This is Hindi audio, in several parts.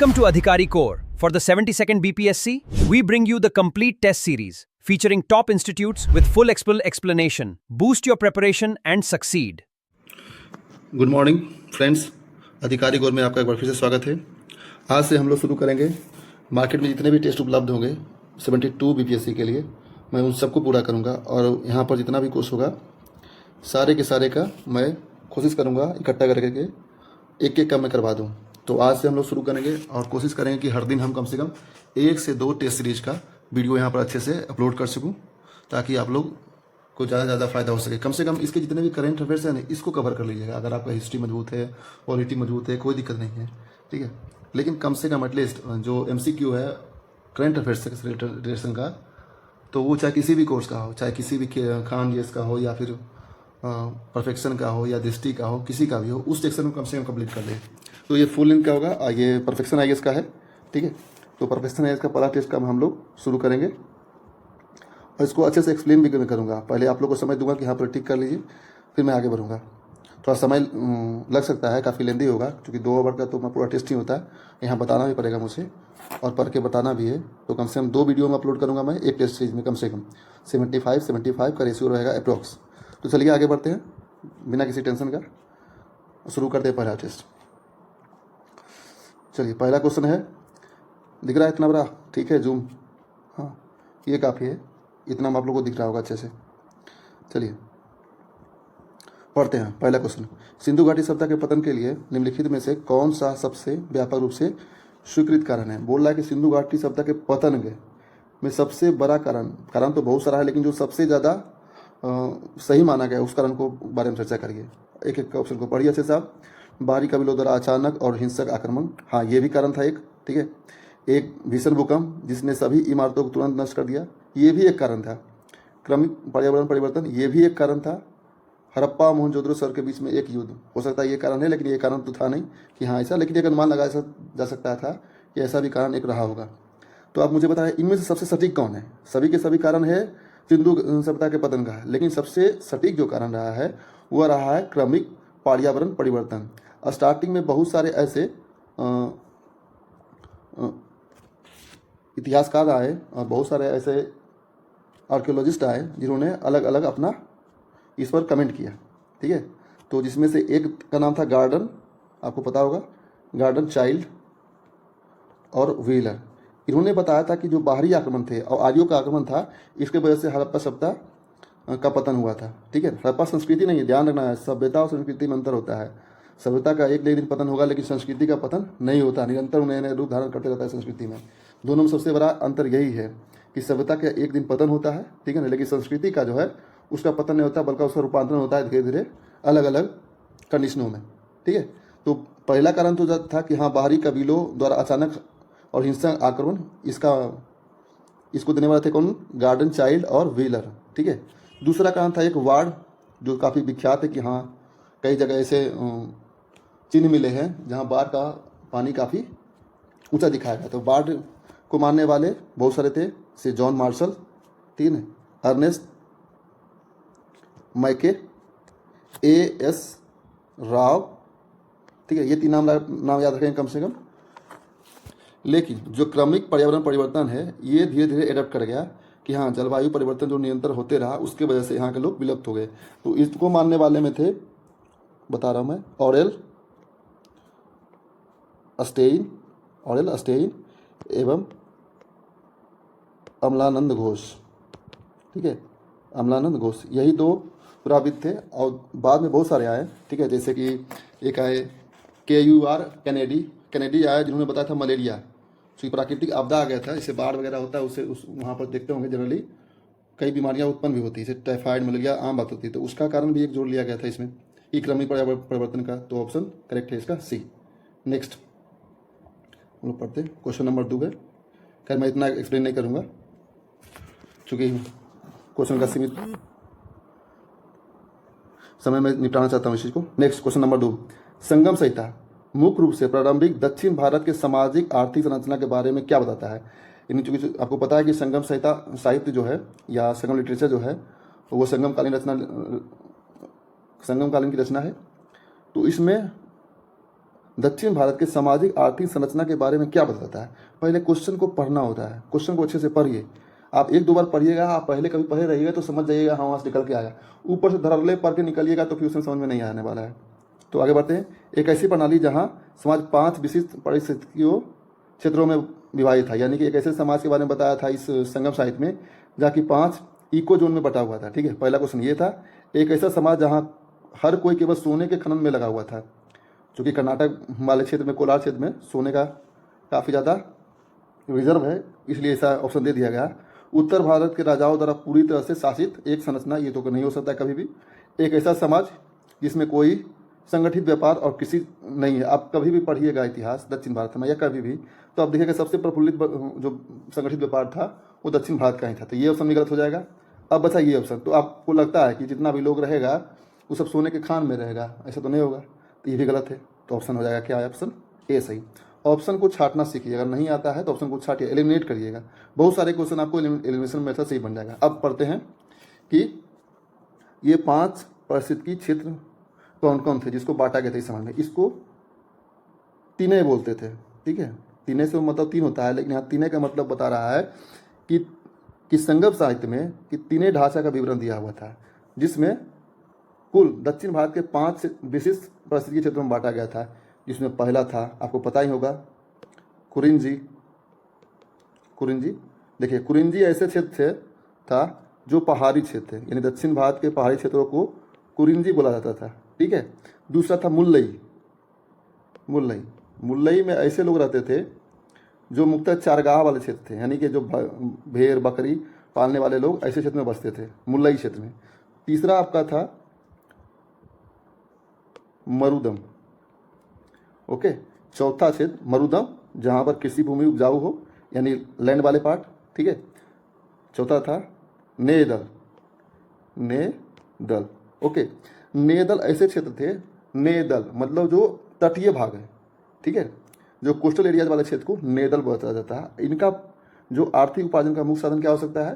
Welcome to Adhikari Core. For the 72nd BPSC, we bring you the complete test series featuring top institutes with full explanation. Boost your preparation and succeed. Good morning friends, अधिकारी कोर में आपका एक बार फिर से स्वागत है। आज से हम लोग शुरू करेंगे मार्केट में जितने भी टेस्ट उपलब्ध होंगे 72 बीपीएससी के लिए, मैं उन सबको पूरा करूंगा और यहाँ पर जितना भी कोर्स होगा सारे के सारे का मैं कोशिश करूंगा इकट्ठा करके एक एक का मैं करवा दूं। तो आज से हम लोग शुरू करेंगे और कोशिश करेंगे कि हर दिन हम कम से कम 1 से 2 टेस्ट सीरीज का वीडियो यहाँ पर अच्छे से अपलोड कर सकूँ, ताकि आप लोग को ज़्यादा से ज़्यादा फायदा हो सके। कम से कम इसके जितने भी करंट अफेयर्स हैं इसको कवर कर लीजिएगा। अगर आपका हिस्ट्री मजबूत है, पॉलिटी मजबूत है, कोई दिक्कत नहीं है, ठीक है। लेकिन कम से कम एटलीस्ट जो MCQ है करंट अफेयर्स से रिलेशन का, तो वो चाहे किसी भी कोर्स का हो, चाहे किसी भी खान जीएस का हो या फिर परफेक्शन का हो या दृष्टि का हो, किसी का भी हो, उस सेक्शन को कम से कम कंप्लीट कर ले। तो ये फुल लेंथ का होगा, ये परफेक्शन IAS का है, ठीक है। तो परफेक्शन IAS का पहला टेस्ट का हम लोग शुरू करेंगे और इसको अच्छे से एक्सप्लेन भी करूँगा। पहले आप लोग को समझ दूंगा कि यहाँ पर टिक कर लीजिए, फिर मैं आगे बढ़ूँगा। थोड़ा समय लग सकता है, काफ़ी लेंदी होगा, क्योंकि 2 ओवर का तो पूरा टेस्ट ही होता है। यहाँ बताना भी पड़ेगा मुझे और पढ़ के बताना भी है। तो कम से कम 2 वीडियो में अपलोड करूँगा मैं एक टेस्ट सीरीज में। कम से कम 75 का रेशियो रहेगा अप्रॉक्स। तो चलिए आगे बढ़ते हैं बिना किसी टेंशन का, शुरू करते हैं पहला टेस्ट। चलिए, पहला क्वेश्चन है, दिख रहा है इतना बड़ा? ठीक है, जूम, हाँ ये काफ़ी है, इतना में आप लोगों को दिख रहा होगा अच्छे से। चलिए पढ़ते हैं पहला क्वेश्चन। सिंधु घाटी सभ्यता के पतन के लिए निम्नलिखित में से कौन सा सबसे व्यापक रूप से स्वीकृत कारण है? बोल रहा है कि सिंधु घाटी सभ्यता के पतन के में सबसे बड़ा कारण तो बहुत सारा है, लेकिन जो सबसे ज़्यादा सही माना गया उस कारण को बारे में चर्चा करिए। एक एक ऑप्शन को पढ़िए अच्छे से आप। बाहरी कबीलों द्वारा अचानक और हिंसक आक्रमण, हाँ ये भी कारण था एक, ठीक है। एक भीषण भूकंप जिसने सभी इमारतों को तुरंत नष्ट कर दिया, ये भी एक कारण था। क्रमिक पर्यावरण परिवर्तन, ये भी एक कारण था। हड़प्पा मोहनजोदड़ो शहर के बीच में एक युद्ध, हो सकता है ये कारण है, लेकिन ये कारण तो था नहीं कि हाँ ऐसा, लेकिन एक अनुमान लगाया जा सकता था कि ऐसा भी कारण एक रहा होगा। तो आप मुझे बताएं इनमें से सबसे सटीक कौन है? सभी के सभी कारण है सिंधु सभ्यता के पतन का, लेकिन सबसे सटीक जो कारण रहा है वह रहा है क्रमिक पर्यावरण परिवर्तन। स्टार्टिंग में बहुत सारे ऐसे इतिहासकार आए और बहुत सारे ऐसे आर्कियोलॉजिस्ट आए जिन्होंने अलग अलग अपना इस पर कमेंट किया, ठीक है। तो जिसमें से एक का नाम था गार्डन, आपको पता होगा, गार्डन, चाइल्ड और व्हीलर। इन्होंने बताया था कि जो बाहरी आक्रमण थे और आर्यों का आक्रमण था, इसके वजह से हड़प्पा सभ्यता का पतन हुआ था, ठीक है। हड़प्पा संस्कृति नहीं है, ध्यान रखना है, सभ्यता और संस्कृति में अंतर होता है। सभ्यता का एक दिन पतन होगा, लेकिन संस्कृति का पतन नहीं होता, निरंतर नए नए रूप धारण करते रहता है संस्कृति में। दोनों में सबसे बड़ा अंतर यही है कि सभ्यता का एक दिन पतन होता है, ठीक है ना, लेकिन संस्कृति का जो है उसका पतन नहीं होता, बल्कि उसका रूपांतरण होता है धीरे धीरे अलग अलग कंडीशनों में, ठीक है। तो पहला कारण तो था कि हाँ बाहरी कबीलों द्वारा अचानक और हिंसक आक्रमण, इसको देने वाले थे कौन? गार्डन, चाइल्ड और व्हीलर, ठीक है। दूसरा कारण था एक वार्ड, जो काफ़ी विख्यात है कि हाँ कई जगह ऐसे चिन्ह मिले हैं जहाँ बाढ़ का पानी काफ़ी ऊंचा दिखाया गया। तो बाढ़ को मारने वाले बहुत सारे थे, से जॉन मार्शल, ठीक है, अर्नेस्ट मैके, AS राव, ठीक है, ये 3 नाम याद रखेंगे कम से कम। लेकिन जो क्रमिक पर्यावरण परिवर्तन है ये धीरे धीरे एडप्ट कर गया कि हाँ जलवायु परिवर्तन जो निरंतर होते रहा उसके वजह से यहाँ के लोग विलुप्त हो गए। तो इसको मानने वाले में थे, बता रहा हूँ मैं, ऑरेल अस्टेइन एवं अमलानंद घोष, ठीक है, अमलानंद घोष, यही 2 पुराविद थे। और बाद में बहुत सारे आए, ठीक है, जैसे कि एक आए KUR कैनेडी आया, जिन्होंने बताया था मलेरिया, क्योंकि प्राकृतिक आपदा आ गया था, इससे बाढ़ वगैरह होता है, उससे वहाँ पर देखते होंगे जनरली कई बीमारियाँ उत्पन्न भी होती है, जैसे टाइफाइड, मलेरिया आम बात होती है। तो उसका कारण भी एक जोड़ लिया गया था इसमें, कि क्रमिक परिवर्तन का। तो ऑप्शन करेक्ट है इसका C। नेक्स्ट हम लोग पढ़ते हैं क्वेश्चन नंबर 2 है। खैर मैं इतना एक्सप्लेन नहीं करूँगा चूँकि क्वेश्चन का सीमित समय में निपटाना चाहता हूँ इस चीज़ को। नेक्स्ट क्वेश्चन नंबर 2, संगम संहिता मुख्य रूप से प्रारंभिक दक्षिण भारत के सामाजिक आर्थिक संरचना के बारे में क्या बताता है? यानी चूँकि आपको पता है कि संगम संहिता साहित्य जो है या संगम लिटरेचर जो है वो संगमकालीन की रचना है। तो इसमें दक्षिण भारत के सामाजिक आर्थिक संरचना के बारे में क्या बताता है। पहले क्वेश्चन को पढ़ना होता है, क्वेश्चन को अच्छे से पढ़िए। आप एक दो बार पढ़िएगा, आप पहले कभी पढ़े रहिएगा तो समझ जाइएगा, हाँ वहाँ से निकल के आया। ऊपर से धड़ल्ले पढ़ के निकलिएगा तो फिर उसमें समझ में नहीं आने वाला है। तो आगे बढ़ते हैं। एक ऐसी प्रणाली जहाँ समाज 5 विशिष्ट परिस्थितियों क्षेत्रों में विभाजित था, यानी कि एक ऐसे समाज के बारे में बताया था इस संगम साहित्य में जहाँ की 5 इको जोन में बटा हुआ था। ठीक है, पहला क्वेश्चन ये था। एक ऐसा समाज जहाँ हर कोई केवल सोने के खनन में लगा हुआ था, क्योंकि कर्नाटक वाले क्षेत्र में, कोलार क्षेत्र में सोने का काफ़ी ज़्यादा रिजर्व है, इसलिए ऐसा ऑप्शन दे दिया गया। उत्तर भारत के राजाओं द्वारा पूरी तरह से शासित एक संरचना, ये तो नहीं हो सकता कभी भी। एक ऐसा समाज जिसमें कोई संगठित व्यापार और कृषि नहीं है। आप कभी भी पढ़िएगा इतिहास दक्षिण भारत में या कभी भी, तो आप देखिएगा सबसे प्रफुल्लित जो संगठित व्यापार था वो दक्षिण भारत का ही था। तो ये ऑप्शन भी गलत हो जाएगा। अब बचा ये ऑप्शन। तो आपको लगता है कि जितना भी लोग रहेगा वो सब सोने के खान में रहेगा, ऐसा तो नहीं होगा, तो ये भी गलत है। तो ऑप्शन हो जाएगा क्या है, ऑप्शन ए सही। ऑप्शन को छांटना सीखिए, अगर नहीं आता है तो ऑप्शन को छाटिए, एलिमिनेट करिएगा। बहुत सारे क्वेश्चन आपको एलिमिनेशन मेथड से ही बन जाएगा। अब पढ़ते हैं कि ये 5 पारिस्थितिकी क्षेत्र कौन कौन थे जिसको बांटा गया था इस समय में। इसको तीने बोलते थे। ठीक है, तीने से मतलब 3 होता है, लेकिन यहाँ तीने का मतलब बता रहा है कि संगम साहित्य में कि तीने ढांचा का विवरण दिया हुआ था, जिसमें कुल दक्षिण भारत के 5 विशिष्ट पारिस्थितिकी क्षेत्रों में बांटा गया था। जिसमें पहला था, आपको पता ही होगा, कुरिंजी। देखिए, कुरिंजी ऐसे क्षेत्र था जो पहाड़ी क्षेत्र है, यानी दक्षिण भारत के पहाड़ी क्षेत्रों को कुरिंजी बोला जाता था। ठीक है। दूसरा था मुल्लई। मुल्लई में ऐसे लोग रहते थे जो मुख्यतः चारगाह वाले क्षेत्र थे, यानी कि जो भेड़ बकरी पालने वाले लोग ऐसे क्षेत्र में बसते थे, मुल्लई क्षेत्र में। तीसरा आपका था मरुदम। ओके, चौथा क्षेत्र मरुदम, जहाँ पर कृषि भूमि उपजाऊ हो, यानी लैंड वाले पार्ट। ठीक है। चौथा था नेदल। ओके, नेदल ऐसे क्षेत्र थे, नेदल मतलब जो तटीय भाग है। ठीक है, जो कोस्टल एरियाज वाले क्षेत्र को नेदल बताया जाता है। इनका जो आर्थिक उपार्जन का मुख्य साधन क्या हो सकता है,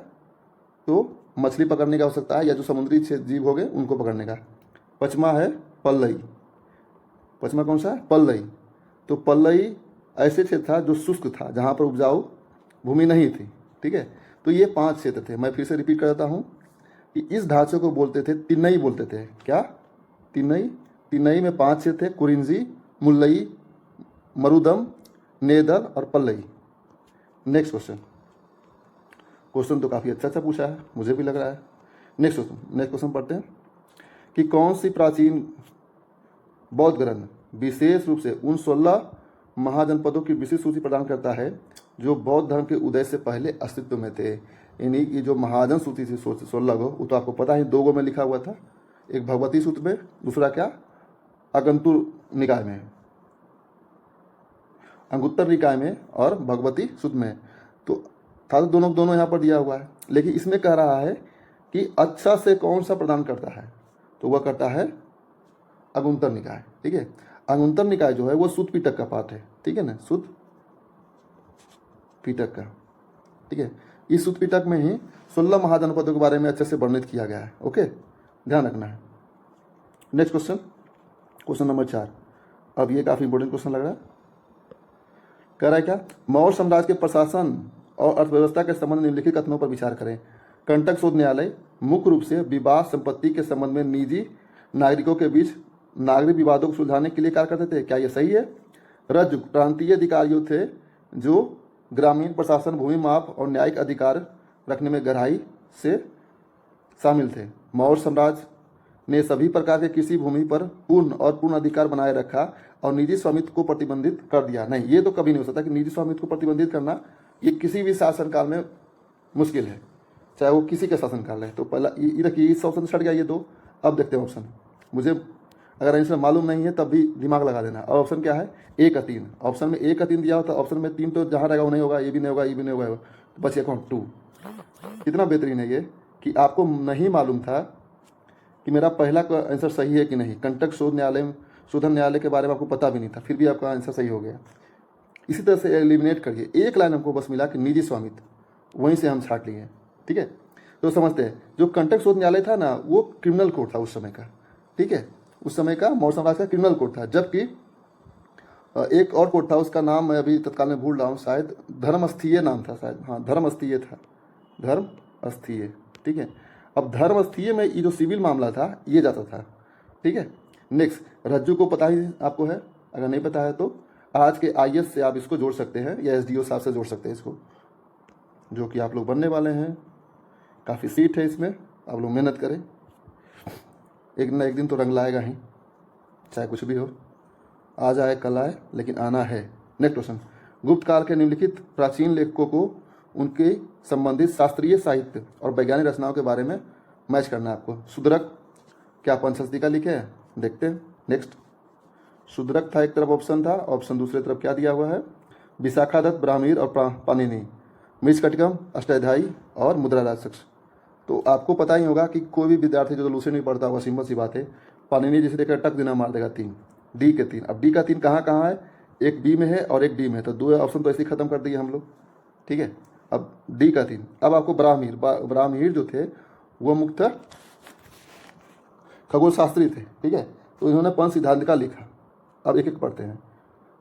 तो मछली पकड़ने का हो सकता है, या जो समुद्री जीव हो गए उनको पकड़ने का। पचमा है पल्लई। पचमा कौन सा है, पल्लई। तो पल्लई ऐसे क्षेत्र था जो शुष्क था, जहाँ पर उपजाऊ भूमि नहीं थी। ठीक है, तो ये 5 क्षेत्र थे। मैं फिर से रिपीट कर देता हूँ कि इस ढांचे को बोलते थे, तिनई बोलते थे। क्या, तिनई में 5 क्षेत्र थे, कुरिंजी, मुल्लई, मरुदम, नेदल और पल्लई। नेक्स्ट क्वेश्चन तो काफ़ी अच्छा पूछा है, मुझे भी लग रहा है। नेक्स्ट क्वेश्चन पढ़ते हैं कि कौन सी प्राचीन बौद्ध ग्रंथ विशेष रूप से उन 16 महाजनपदों की विशेष सूची प्रदान करता है जो बौद्ध धर्म के उदय से पहले अस्तित्व में थे। यानी कि जो महाजन सूची थी 16 गो, वो तो आपको पता है 2 गो में लिखा हुआ था, एक भगवती सूत्र में, दूसरा क्या अगंतुर निकाय में, अंगुत्तर निकाय में और भगवती सूत्र में। तो था तो दोनों यहाँ पर दिया हुआ है, लेकिन इसमें कह रहा है कि अच्छा से कौन सा प्रदान करता है, तो वह करता है अगुंतर निकाय। ठीक है, अगुंतर निकाय जो है वो सुत पिटक का पाठ है। ठीक है ना, सुत पिटक का। ठीक है, इस सुत पिटक में ही 16 महाजनपदों के बारे में अच्छे से वर्णित किया गया है। ओके, ध्यान रखना है। Next question number 4। अब ये काफी इंपॉर्टेंट क्वेश्चन लग रहा है। कह रहा है क्या, मौर्य साम्राज्य के प्रशासन और अर्थव्यवस्था के संबंध में निम्नलिखित कथनों पर विचार करें। कंटक शोध न्यायालय मुख्य रूप से विवाद संपत्ति के संबंध में निजी नागरिकों के बीच नागरिक विवादों को सुलझाने के लिए कार्य करते थे। क्या यह सही है। रज प्रांतीय अधिकारियों थे जो ग्रामीण प्रशासन, भूमि माप और न्यायिक अधिकार रखने में गहराई से शामिल थे। मौर्य साम्राज्य ने सभी प्रकार के कृषि भूमि पर पूर्ण अधिकार बनाए रखा और निजी स्वामित्व को प्रतिबंधित कर दिया। नहीं, ये तो कभी नहीं हो सकता कि निजी स्वामित्व को प्रतिबंधित करना, ये किसी भी शासनकाल में मुश्किल है, चाहे वो किसी का शासनकाल है। तो पहला ये देखिए, इस ऑप्शन छट गया ये 2। अब देखते हैं ऑप्शन। मुझे अगर आंसर मालूम नहीं है तब भी दिमाग लगा देना। और ऑप्शन क्या है, 1 का 3। ऑप्शन में 1 का 3 दिया होता, ऑप्शन में 3 तो जहाँ रहेगा वो नहीं होगा, ये भी नहीं होगा, ये भी नहीं होगा, तो बचे कौन, 2। कितना बेहतरीन है ये कि आपको नहीं मालूम था कि मेरा पहला का आंसर सही है कि नहीं। कंटक शोधन न्यायालय के बारे में आपको पता भी नहीं था, फिर भी आपका आंसर सही हो गया। इसी तरह से एलिमिनेट करिए। एक लाइन हमको बस मिला कि निजी स्वामित्व, वहीं से हम छाट लिए। ठीक है, तो समझते हैं जो कंटक शोध न्यायालय था ना, वो क्रिमिनल कोर्ट था उस समय का। ठीक है, उस समय का मौर्य साम्राज्य का क्रिमिनल कोर्ट था, जबकि एक और कोट था, उसका नाम मैं अभी तत्काल में भूल रहा हूँ, शायद धर्मस्थीय नाम था शायद, हाँ धर्मस्थीय था, धर्मस्थीय। ठीक है, अब धर्मस्थीय में ये जो सिविल मामला था ये जाता था। ठीक है, नेक्स्ट रज्जू को पता ही आपको है, अगर नहीं पता है तो आज के आईएएस से आप इसको जोड़ सकते हैं या एसडीओ साहब से जोड़ सकते हैं इसको, जो कि आप लोग बनने वाले हैं। काफ़ी सीट है इसमें, आप लोग मेहनत करें, एक ना एक दिन तो रंग लाएगा ही, चाहे कुछ भी हो, आज आए कल आए लेकिन आना है। नेक्स्ट क्वेश्चन, गुप्त काल के निम्नलिखित प्राचीन लेखकों को उनके संबंधित शास्त्रीय साहित्य और वैज्ञानिक रचनाओं के बारे में मैच करना है आपको। शुद्रक क्या पंचशती का लिखे है, देखते हैं। नेक्स्ट, शुद्रक था एक तरफ ऑप्शन था, ऑप्शन दूसरे तरफ क्या दिया हुआ है, विशाखादत्त, ब्राह्मीर और पाणिनि, मृच्छकटिकम, अष्टाध्यायी और मुद्रा राजक्ष। तो आपको पता ही होगा कि कोई भी विद्यार्थी जो लूसेंट नहीं पढ़ता होगा, सिंपल सी बात है, पाणिनि जिसे देखकर टक देना मार देगा 3, डी के 3। अब डी का 3 कहाँ कहाँ है, एक बी में है और एक डी में है, तो 2 ऑप्शन तो ऐसे ही खत्म कर दिए हम लोग। ठीक है, अब डी का 3। अब आपको ब्राह्मीर जो थे वो मुख्यतः खगोल शास्त्री थे। ठीक है, तो इन्होंने पंच सिद्धांत का लिखा। अब एक एक पढ़ते हैं।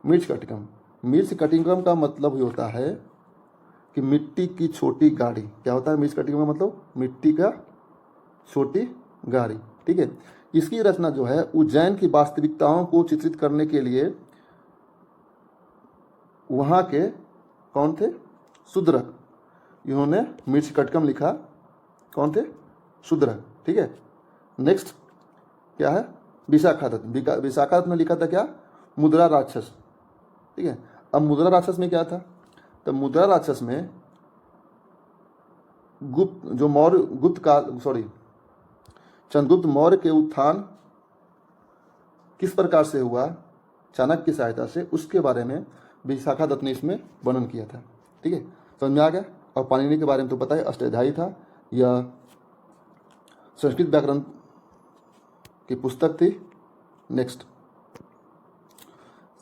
मृच्छकटिकम, मृच्छकटिकम का मतलब ये होता है कि मिट्टी की छोटी गाड़ी। क्या होता है मृच्छकटिकम का मतलब, मिट्टी का छोटी गाड़ी। ठीक है, इसकी रचना जो है उज्जैन की वास्तविकताओं को चित्रित करने के लिए वहाँ के कौन थे, शूद्रक, इन्होंने मृच्छकटिकम लिखा। कौन थे, शूद्रक। ठीक है, नेक्स्ट क्या है, विशाखादत्त। विशाखादत्त ने लिखा था क्या, मुद्रा राक्षस। ठीक है, अब मुद्रा राक्षस में क्या था, तो मुद्रा राक्षस में चंद्रगुप्त मौर्य के उत्थान किस प्रकार से हुआ चाणक्य की सहायता से, उसके बारे में विशाखादत्त ने इसमें वर्णन किया था। ठीक है, समझ में आ गया। और पाणिनि के बारे में तो पता है, अष्टाध्यायी था, यह संस्कृत व्याकरण की पुस्तक थी। नेक्स्ट,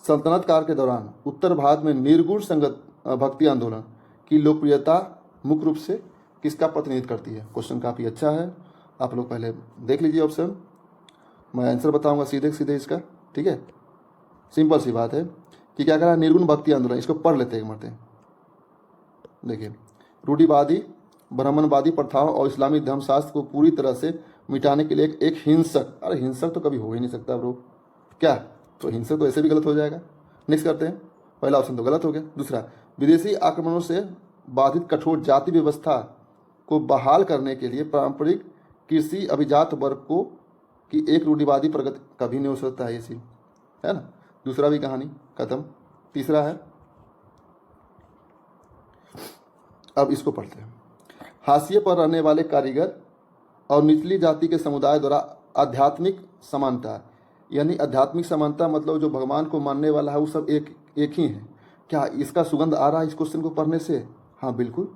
सल्तनत काल के दौरान उत्तर भारत में निर्गुण संगत भक्ति आंदोलन की लोकप्रियता मुख्य रूप से किसका प्रतिनिधित्व करती है। क्वेश्चन काफ़ी अच्छा है, आप लोग पहले देख लीजिए ऑप्शन, मैं आंसर बताऊंगा सीधे सीधे इसका। ठीक है, सिंपल सी बात है कि क्या करा, निर्गुण भक्ति आंदोलन, इसको पढ़ लेते हैं एक मरते। देखिए, रूढ़िवादी ब्राह्मणवादी प्रथाओं और इस्लामी धर्मशास्त्र को पूरी तरह से मिटाने के लिए एक हिंसक, अरे हिंसक तो कभी हो ही नहीं सकता ब्रो, क्या, तो हिंसक तो ऐसे भी गलत हो जाएगा। नेक्स्ट करते हैं, पहला ऑप्शन तो गलत हो गया। दूसरा, विदेशी आक्रमणों से बाधित कठोर जाति व्यवस्था को बहाल करने के लिए पारंपरिक कृषि अभिजात वर्ग को की एक रूढ़िवादी प्रगति कभी नहीं हो सकता है, इसी है ना। दूसरा भी कहानी खत्म। तीसरा है, अब इसको पढ़ते हैं। हाशिए पर रहने वाले कारीगर और निचली जाति के समुदाय द्वारा आध्यात्मिक समानता, यानी आध्यात्मिक समानता मतलब जो भगवान को मानने वाला है वो सब एक ही है। क्या इसका सुगंध आ रहा है इस क्वेश्चन को पढ़ने से? हाँ बिल्कुल।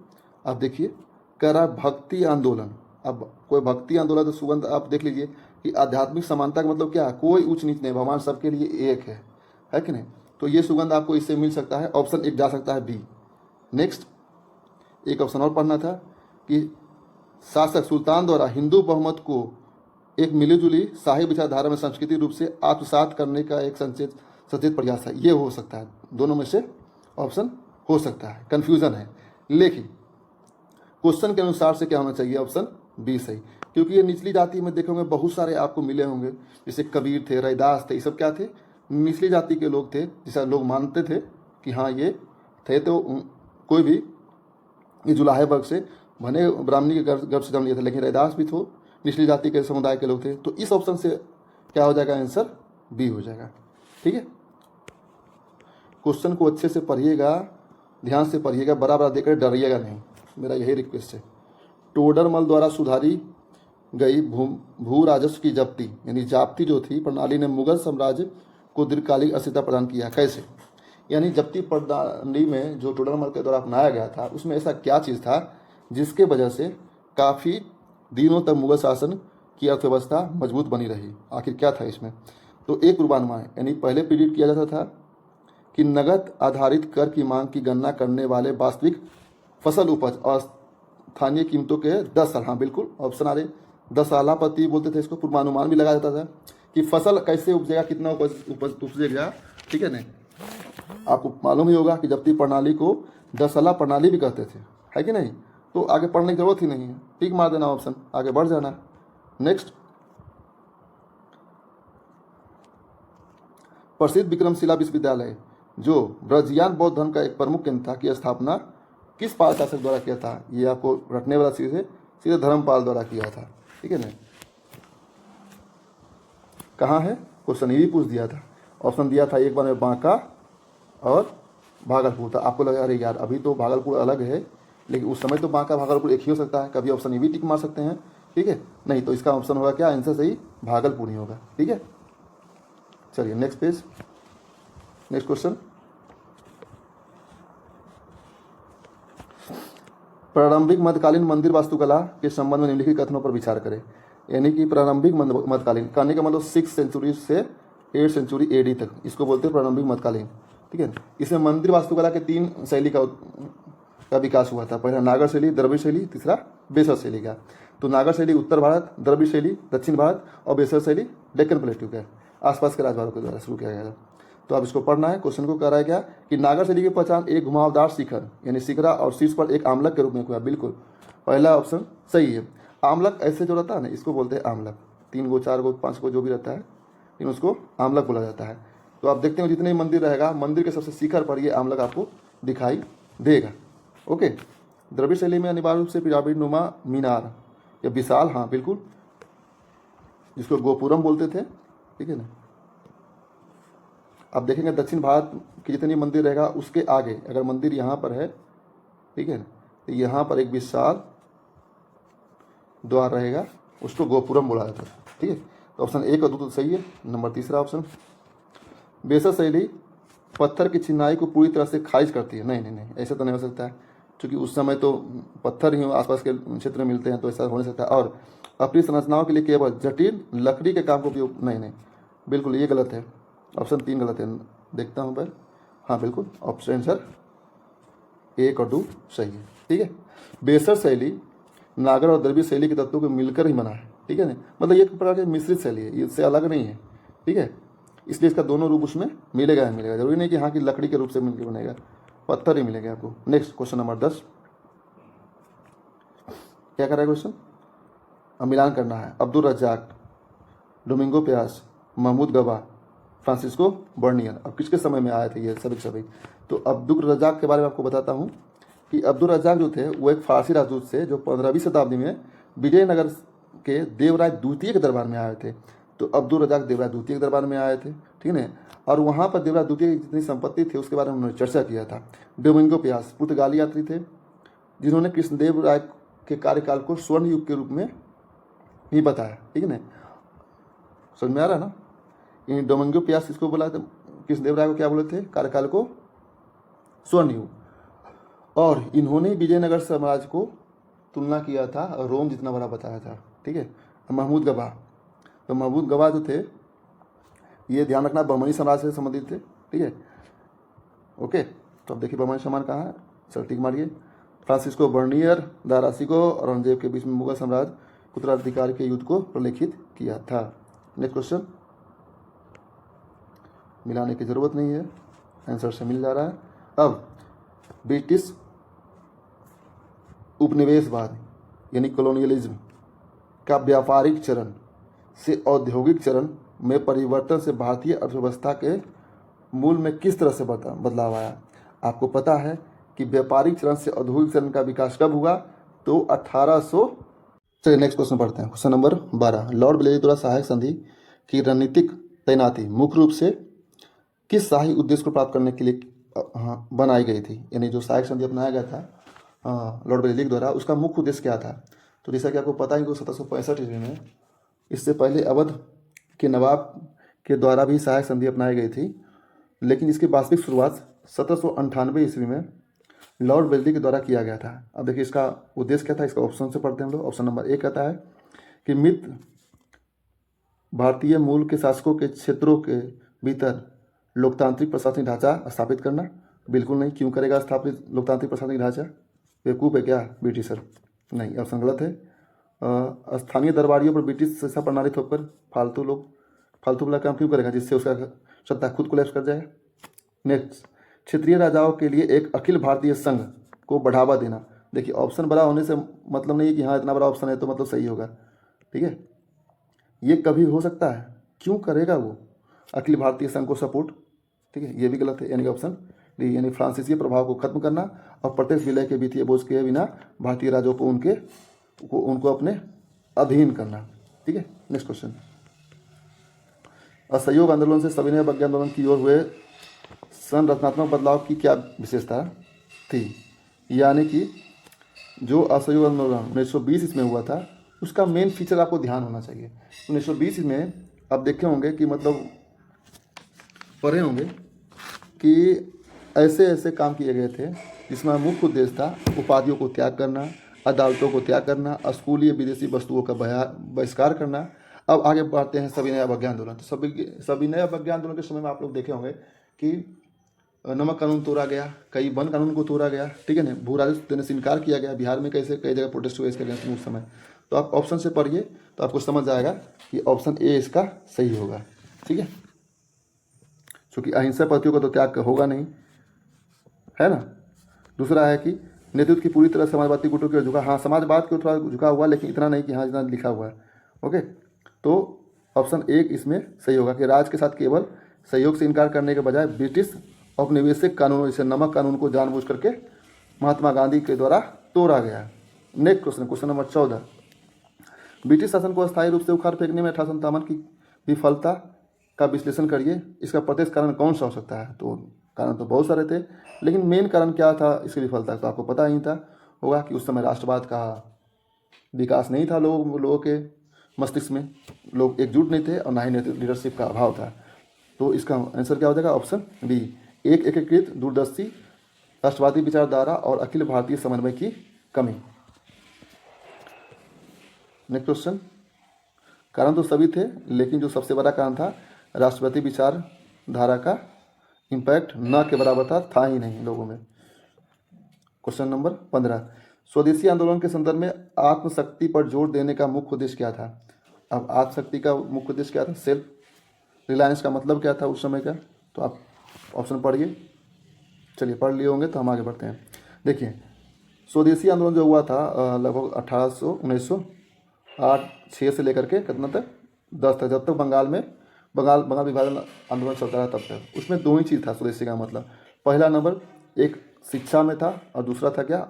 आप देखिए, कह रहा है भक्ति आंदोलन। अब कोई भक्ति आंदोलन तो सुगंध आप देख लीजिए कि आध्यात्मिक समानता का मतलब क्या है, कोई ऊंच नीच नहीं, भगवान सबके लिए एक है कि नहीं। तो ये सुगंध आपको इससे मिल सकता है, ऑप्शन 1 जा सकता है बी। नेक्स्ट, एक ऑप्शन और पढ़ना था कि शासक सुल्तान द्वारा हिंदू बहुमत को एक मिलीजुली शाही विचारधारा में सांस्कृतिक रूप से आत्मसात करने का एक सचेत प्रयास है। ये हो सकता है, दोनों में से ऑप्शन हो सकता है, कंफ्यूजन है। लेकिन क्वेश्चन के अनुसार से क्या होना चाहिए, ऑप्शन बी सही, क्योंकि ये निचली जाति में देखोगे बहुत सारे आपको मिले होंगे, जैसे कबीर थे, रैदास थे, ये सब क्या थे, निचली जाति के लोग थे, जिसे लोग मानते थे कि हाँ ये थे। तो कोई भी ये जुलाहे वर्ग से भले ब्राह्मणी के गर्भ से जन्म लिया था, लेकिन रैदास भी थे, निचली जाति के समुदाय के लोग थे। तो इस ऑप्शन से क्या हो जाएगा, आंसर बी हो जाएगा। ठीक है, क्वेश्चन को अच्छे से पढ़िएगा, ध्यान से पढ़िएगा, बराबर देकर डरिएगा नहीं, मेरा यही रिक्वेस्ट है। टोडरमल द्वारा सुधारी गई भू राजस्व की जब्ती यानी जाप्ती जो थी प्रणाली ने मुगल साम्राज्य को दीर्घकालिक अस्थिरता प्रदान किया। कैसे, यानी जब्ती प्रणाली में जो टोडरमल के द्वारा अपनाया गया था, उसमें ऐसा क्या चीज़ था जिसके वजह से काफ़ी दिनों तक मुगल शासन की अर्थव्यवस्था मजबूत बनी रही। आखिर क्या था इसमें, तो एक पूर्वानुमान है, यानी पहले प्रेडिक्ट किया जाता था कि नगद आधारित कर की मांग की गणना करने वाले वास्तविक फसल उपज और स्थानीय कीमतों के 10 साल, हाँ बिल्कुल ऑप्शन आ रहे, 10 सालापति बोलते थे इसको, पूर्वानुमान भी लगाया जाता था कि फसल कैसे उपजेगा, कितना उपजेगा, ठीक है नहीं, आपको मालूम ही होगा कि जब्ती प्रणाली को दसला प्रणाली भी कहते थे, है कि नहीं? तो आगे पढ़ने की जरूरत ही नहीं है, टिक मार देना ऑप्शन, आगे बढ़ जाना। नेक्स्ट, प्रसिद्ध विक्रमशिला विश्वविद्यालय जो ब्रजियान बौद्ध धर्म का एक प्रमुख केंद्र था की स्थापना किस पाल शासक द्वारा किया था? ये आपको रटने वाला चीज है, सीधे धर्मपाल द्वारा किया था, ठीक है ना? कहाँ है क्वेश्चन, ये भी पूछ दिया था। ऑप्शन दिया था एक बार में बांका और भागलपुर था। आपको लगा अरे यार अभी तो भागलपुर अलग है, लेकिन उस समय तो बांका भागलपुर एक ही हो सकता है, कभी ऑप्शन ये भी टिक मार सकते हैं, ठीक है? नहीं तो इसका ऑप्शन होगा क्या, आंसर सही भागलपुर ही होगा, ठीक है? चलिए नेक्स्ट पेज, नेक्स्ट क्वेश्चन। प्रारंभिक मध्यकालीन मंदिर वास्तुकला के संबंध में निम्नलिखित कथनों पर विचार करें। यानी कि प्रारंभिक मध्यकालीन कहने का मतलब 6th सेंचुरी से 8th सेंचुरी एडी तक, इसको बोलते हैं प्रारंभिक मध्यकालीन, ठीक है? इसमें मंदिर वास्तुकला के 3 शैली का विकास हुआ था। पहला नागर शैली, द्रविड़ शैली, तीसरा बेसर शैली का। तो नागर शैली उत्तर भारत, द्रविड़ शैली दक्षिण भारत और बेसर शैली डेक्कन प्लेटू के आसपास के राजवाड़ों के द्वारा शुरू किया गया था। तो अब इसको पढ़ना है। क्वेश्चन को कह रहा है क्या कि नागर शैली की पहचान एक घुमावदार शिखर यानी शिखरा और शीर्ष पर एक आमलक के रूप में हुआ। बिल्कुल पहला ऑप्शन सही है। आमलक ऐसे जो रहता है ना, इसको बोलते हैं आमलक, 3 गो 4 गो 5 गो जो भी रहता है, लेकिन उसको आमलक बोला जाता है। तो आप देखते हैं जितने मंदिर रहेगा, मंदिर के सबसे शिखर पर ये आमलक आपको दिखाई देगा। ओके, द्रविड़ शैली में अनिवार्य रूप से पिरामिड नुमा मीनार या विशाल, हाँ बिल्कुल, जिसको गोपुरम बोलते थे, ठीक है ना? आप देखेंगे दक्षिण भारत के जितनी मंदिर रहेगा उसके आगे अगर मंदिर यहाँ पर है, ठीक है ना, तो यहाँ पर एक विशाल द्वार रहेगा, उसको गोपुरम बोला जाता है, ठीक है? तो ऑप्शन 1 और 2 तो सही है। नंबर तीसरा ऑप्शन, बेसर शैली पत्थर की चिनाई को पूरी तरह से खारिज करती है। नहीं नहीं नहीं, ऐसा तो नहीं हो सकता है, क्योंकि उस समय तो पत्थर ही आसपास के क्षेत्र में मिलते हैं, तो ऐसा हो नहीं सकता। और अपनी संरचनाओं के लिए केवल जटिल लकड़ी के काम का उपयोग, नहीं नहीं, बिल्कुल ये गलत है, ऑप्शन 3 गलत है। देखता हूँ पर, हाँ बिल्कुल ऑप्शन आंसर 1 और 2 सही है, ठीक है? बेसर शैली नागर और द्रविड़ शैली के तत्वों को मिलकर ही बना है, ठीक है ना? मतलब ये एक प्रकार की मिश्रित शैली है, इससे अलग नहीं है, ठीक है? इसलिए इसका दोनों रूप उसमें मिलेगा ही मिलेगा, जरूरी नहीं कि हाँ की लकड़ी के रूप से मिलकर बनेगा, पत्थर ही मिलेगा आपको। नेक्स्ट क्वेश्चन नंबर 10, क्या कर रहा है क्वेश्चन, अब मिलान करना है। अब्दुल रज्जाक, डोमिंगो प्यास, महमूद गवाह, फ्रांसिस्को बर्नियर। अब किसके समय में आए थे ये सभी? तो अब्दुल रज्जाक के बारे में आपको बताता हूँ कि अब्दुल रज्जाक जो थे वो एक फारसी राजदूत थे जो 15वीं शताब्दी में विजयनगर के देवराज द्वितीय के दरबार में आए थे। तो अब्दुल रज्जाक देवराज द्वितीय के दरबार में आए थे, ठीक है? और वहाँ पर देवराज द्वितीय की जितनी संपत्ति थी उसके बारे में उन्होंने चर्चा किया था। डोमिंगो प्यास पुर्तगाली यात्री थे जिन्होंने कृष्णदेव राय के कार्यकाल को स्वर्ण युग के रूप में ही बताया, ठीक है ना? समझ में आ रहा है ना? इन डोमिंगो प्यास इसको बोला था, कृष्णदेव राय को क्या बोले थे, कार्यकाल को स्वर्ण युग। और इन्होंने विजयनगर साम्राज्य को तुलना किया था रोम जितना बड़ा बताया था, ठीक है? महमूद गवाह, तो महमूद गवाह जो थे ये ध्यान रखना बहमनी साम्राज्य से संबंधित थे, ठीक है? ओके, तो अब देखिए बहमनी साम्राज्य कहाँ है, चल टिक मारिए। फ्रांसिस्को बर्नियर दारासिको और औरंगजेब के बीच में मुगल साम्राज्य उत्तराधिकारी के युद्ध को प्रलेखित किया था। नेक्स्ट क्वेश्चन, मिलाने की जरूरत नहीं है, आंसर से मिल जा रहा है। अब ब्रिटिश उपनिवेशवाद यानी कॉलोनियलिज्म का व्यापारिक चरण से औद्योगिक चरण में परिवर्तन से भारतीय अर्थव्यवस्था के मूल में किस तरह से बदलाव आया? आपको पता है कि व्यापारिक चरण से औद्योगिक चरण का विकास कब हुआ? तो 1800। चलिए नेक्स्ट क्वेश्चन पढ़ते हैं। क्वेश्चन नंबर 12, लॉर्ड ब्लेयरी द्वारा सहायक संधि की रणनीतिक तैनाती मुख्य रूप से किस शाही उद्देश्य को प्राप्त करने के लिए बनाई गई थी? यानी जो सहायक संधि अपनाया गया था लॉर्ड ब्लेयरी द्वारा, उसका मुख्य उद्देश्य क्या था? तो जैसा कि आपको पता है कि 1765 ईस्वी में, इससे पहले अवध के नवाब के द्वारा भी सहायक संधि अपनाई गई थी, लेकिन इसकी वास्तविक शुरुआत 1798 ईस्वी में लॉर्ड वेल्डी के द्वारा किया गया था। अब देखिए इसका उद्देश्य क्या था, इसका ऑप्शन से पढ़ते हैं हम लोग। ऑप्शन नंबर 1 कहता है कि मित्र भारतीय मूल के शासकों के क्षेत्रों के भीतर लोकतांत्रिक प्रशासनिक ढांचा स्थापित करना। बिल्कुल नहीं, क्यों करेगा स्थापित लोकतांत्रिक प्रशासनिक ढांचा? बेवकूफ़ है क्या ब्रिटिशर? नहीं, ऑप्शन गलत है। स्थानीय दरबारियों पर ब्रिटिश शासन प्रणाली थोपकर फालतू वाला काम क्यों करेगा जिससे उसका सत्ता खुद कोलैप्स कर जाएगा। नेक्स्ट, क्षेत्रीय राजाओं के लिए एक अखिल भारतीय संघ को बढ़ावा देना। देखिए ऑप्शन बड़ा होने से मतलब नहीं है कि हाँ इतना बड़ा ऑप्शन है तो मतलब सही होगा, ठीक है। ये कभी हो सकता है, क्यों करेगा वो अखिल भारतीय संघ को सपोर्ट, ठीक है। ये भी गलत है, यानी ऑप्शन डी, यानी फ्रांसीसी प्रभाव को खत्म करना और प्रत्यक्ष विलय के वित्तीय बोझ के बिना भारतीय राज्यों को उनको अपने अधीन करना, ठीक है। नेक्स्ट क्वेश्चन, असहयोग आंदोलन से सविनय अवज्ञा आंदोलन की ओर हुए संरचनात्मक बदलाव की क्या विशेषता थी। यानी कि जो असहयोग आंदोलन 1920 इसमें हुआ था उसका मेन फीचर आपको ध्यान होना चाहिए। 1920 में आप देखे होंगे कि मतलब पढ़े होंगे कि ऐसे ऐसे काम किए गए थे जिसमें मुख्य उद्देश्य था उपाधियों को त्याग करना, अदालतों को त्याग करना, स्कूलीय विदेशी वस्तुओं का बहिष्कार करना। अब आगे बढ़ते हैं सविनय अवज्ञा आंदोलन। तो सविनय अवज्ञा आंदोलन के समय में आप लोग देखे होंगे कि नमक कानून तोड़ा गया, कई वन कानून को तोड़ा गया, ठीक है ना। भू राजस्व देने से इनकार किया गया। बिहार में कैसे कई जगह प्रोटेस्ट हुए इसके अगेंस्ट उस समय। तो आप ऑप्शन से पढ़िए तो आपको समझ आएगा कि ऑप्शन ए इसका सही होगा, ठीक है। क्योंकि अहिंसा पद्धतियों का तो त्याग होगा नहीं, है ना। दूसरा है कि नेतृत्व की पूरी तरह समाजवादी गुटों की ओर झुका। हाँ, समाजवाद की ओर थोड़ा झुका हुआ, लेकिन इतना नहीं कि हाँ जितना लिखा हुआ है। ओके, तो ऑप्शन ए इसमें सही होगा कि राज्य के साथ केवल सहयोग से इनकार करने के बजाय ब्रिटिश औपनिवेशिक कानूनों जैसे नमक कानून को जानबूझ करके महात्मा गांधी के द्वारा तोड़ा गया। Next question, question number 14, British शासन को अस्थायी रूप से उखाड़ फेंकने में 1857 की विफलता का विश्लेषण करिए। इसका प्रत्यक्ष कारण कौन सा हो सकता है। तो कारण तो बहुत सारे थे, लेकिन मेन कारण क्या था इसकी विफलता तो आपको पता ही था होगा कि उस समय राष्ट्रवाद का विकास नहीं था लोगों के मस्तिष्क में, लोग एकजुट नहीं थे और ना ही लीडरशिप का अभाव था। तो इसका आंसर क्या हो जाएगा, ऑप्शन बी, एक एकीकृत दूरदर्शी राष्ट्रवादी विचारधारा और अखिल भारतीय समन्वय की कमी। नेक्स्ट क्वेश्चन, कारण तो सभी थे, लेकिन जो सबसे बड़ा कारण था राष्ट्रवादी विचारधारा का इम्पैक्ट न के बराबर था ही नहीं लोगों में। क्वेश्चन नंबर 15, स्वदेशी आंदोलन के संदर्भ में आत्मशक्ति पर जोर देने का मुख्य उद्देश्य क्या था। अब आत्मशक्ति का मुख्य उद्देश्य क्या था, सेल्फ रिलायंस का मतलब क्या था उस समय का। तो आप ऑप्शन पढ़िए, चलिए पढ़ लिए होंगे तो हम आगे बढ़ते हैं। देखिए स्वदेशी आंदोलन जो हुआ था लगभग 1906 से लेकर के कितना तक 10 तक, जब तक बंगाल विभाजन आंदोलन चलता रहा तब तक। उसमें दो ही चीज़ था स्वदेशी का मतलब, पहला नंबर एक शिक्षा में था और दूसरा था क्या,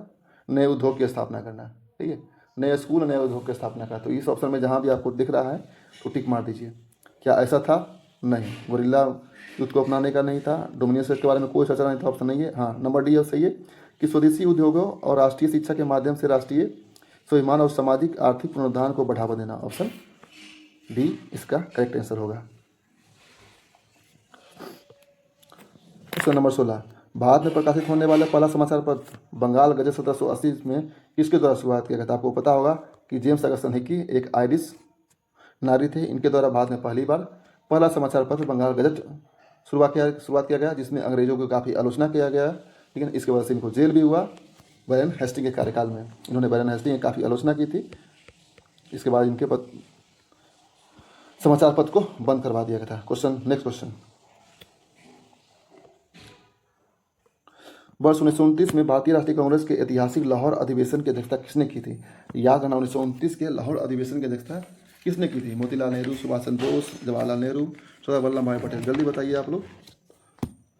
नए उद्योग की स्थापना करना, ठीक है, नए स्कूल नए उद्योग की स्थापना करना। तो इस ऑप्शन में जहाँ भी आपको दिख रहा है तो टिक मार दीजिए। क्या ऐसा था, नहीं, गुरिल्ला युद्ध को अपनाने का नहीं था, डोमिनियन स्टेट के बारे में कोई चर्चा नहीं था, ऑप्शन नहीं है। हाँ, नंबर डी सही है कि स्वदेशी उद्योगों और राष्ट्रीय शिक्षा के माध्यम से राष्ट्रीय स्वाभिमान और सामाजिक आर्थिक पुनरुद्धार को बढ़ावा देना, ऑप्शन डी इसका करेक्ट आंसर होगा। क्वेश्चन नंबर 16, भारत में प्रकाशित होने वाला पहला समाचार पत्र बंगाल गजट 1780 में किसके द्वारा शुरुआत किया गया था। आपको पता होगा कि जेम्स अगस्टन हिकी एक आयरिश नारी थे, इनके द्वारा भारत में पहली बार पहला समाचार पत्र बंगाल गजट शुरुआत किया गया, जिसमें अंग्रेजों की काफ़ी आलोचना किया गया, लेकिन इसके वजह से इनको जेल भी हुआ बैरन हेस्टिंग के कार्यकाल में। इन्होंने बैरन हेस्टिंग की काफ़ी आलोचना की थी, इसके बाद इनके समाचार पत्र को बंद करवा दिया गया था। क्वेश्चन, नेक्स्ट क्वेश्चन, वर्ष 1929 में भारतीय राष्ट्रीय कांग्रेस के ऐतिहासिक लाहौर अधिवेशन की अध्यक्षता किसने की थी। याद रखना, 1929 के लाहौर अधिवेशन की अध्यक्षता किसने की थी। मोतीलाल नेहरू, सुभाष चंद्र बोस, जवाहरलाल नेहरू, सरदार वल्लभ भाई पटेल। जल्दी बताइए आप लोग।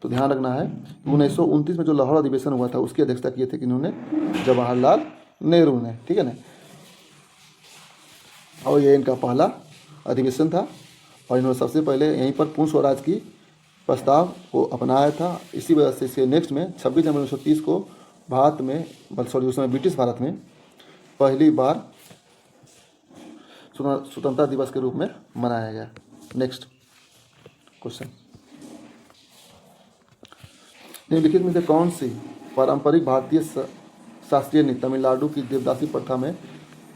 तो ध्यान रखना है 1929 में जो लाहौर अधिवेशन हुआ था उसकी अध्यक्षता किए थे किन्होंने, जवाहरलाल नेहरू ने, ठीक है ना। और ये इनका पहला अधिवेशन था और इन्होंने सबसे पहले यहीं पर पूर्ण स्वराज की प्रस्ताव को अपनाया था। इसी वजह से इसके नेक्स्ट में 26 जनवरी 1930 को भारत में, सॉरी उस समय ब्रिटिश भारत में पहली बार स्वतंत्रता दिवस के रूप में मनाया गया। नेक्स्ट क्वेश्चन, निम्नलिखित में से कौन सी पारंपरिक भारतीय शास्त्रीय नृत्य तमिलनाडु की देवदासी प्रथा में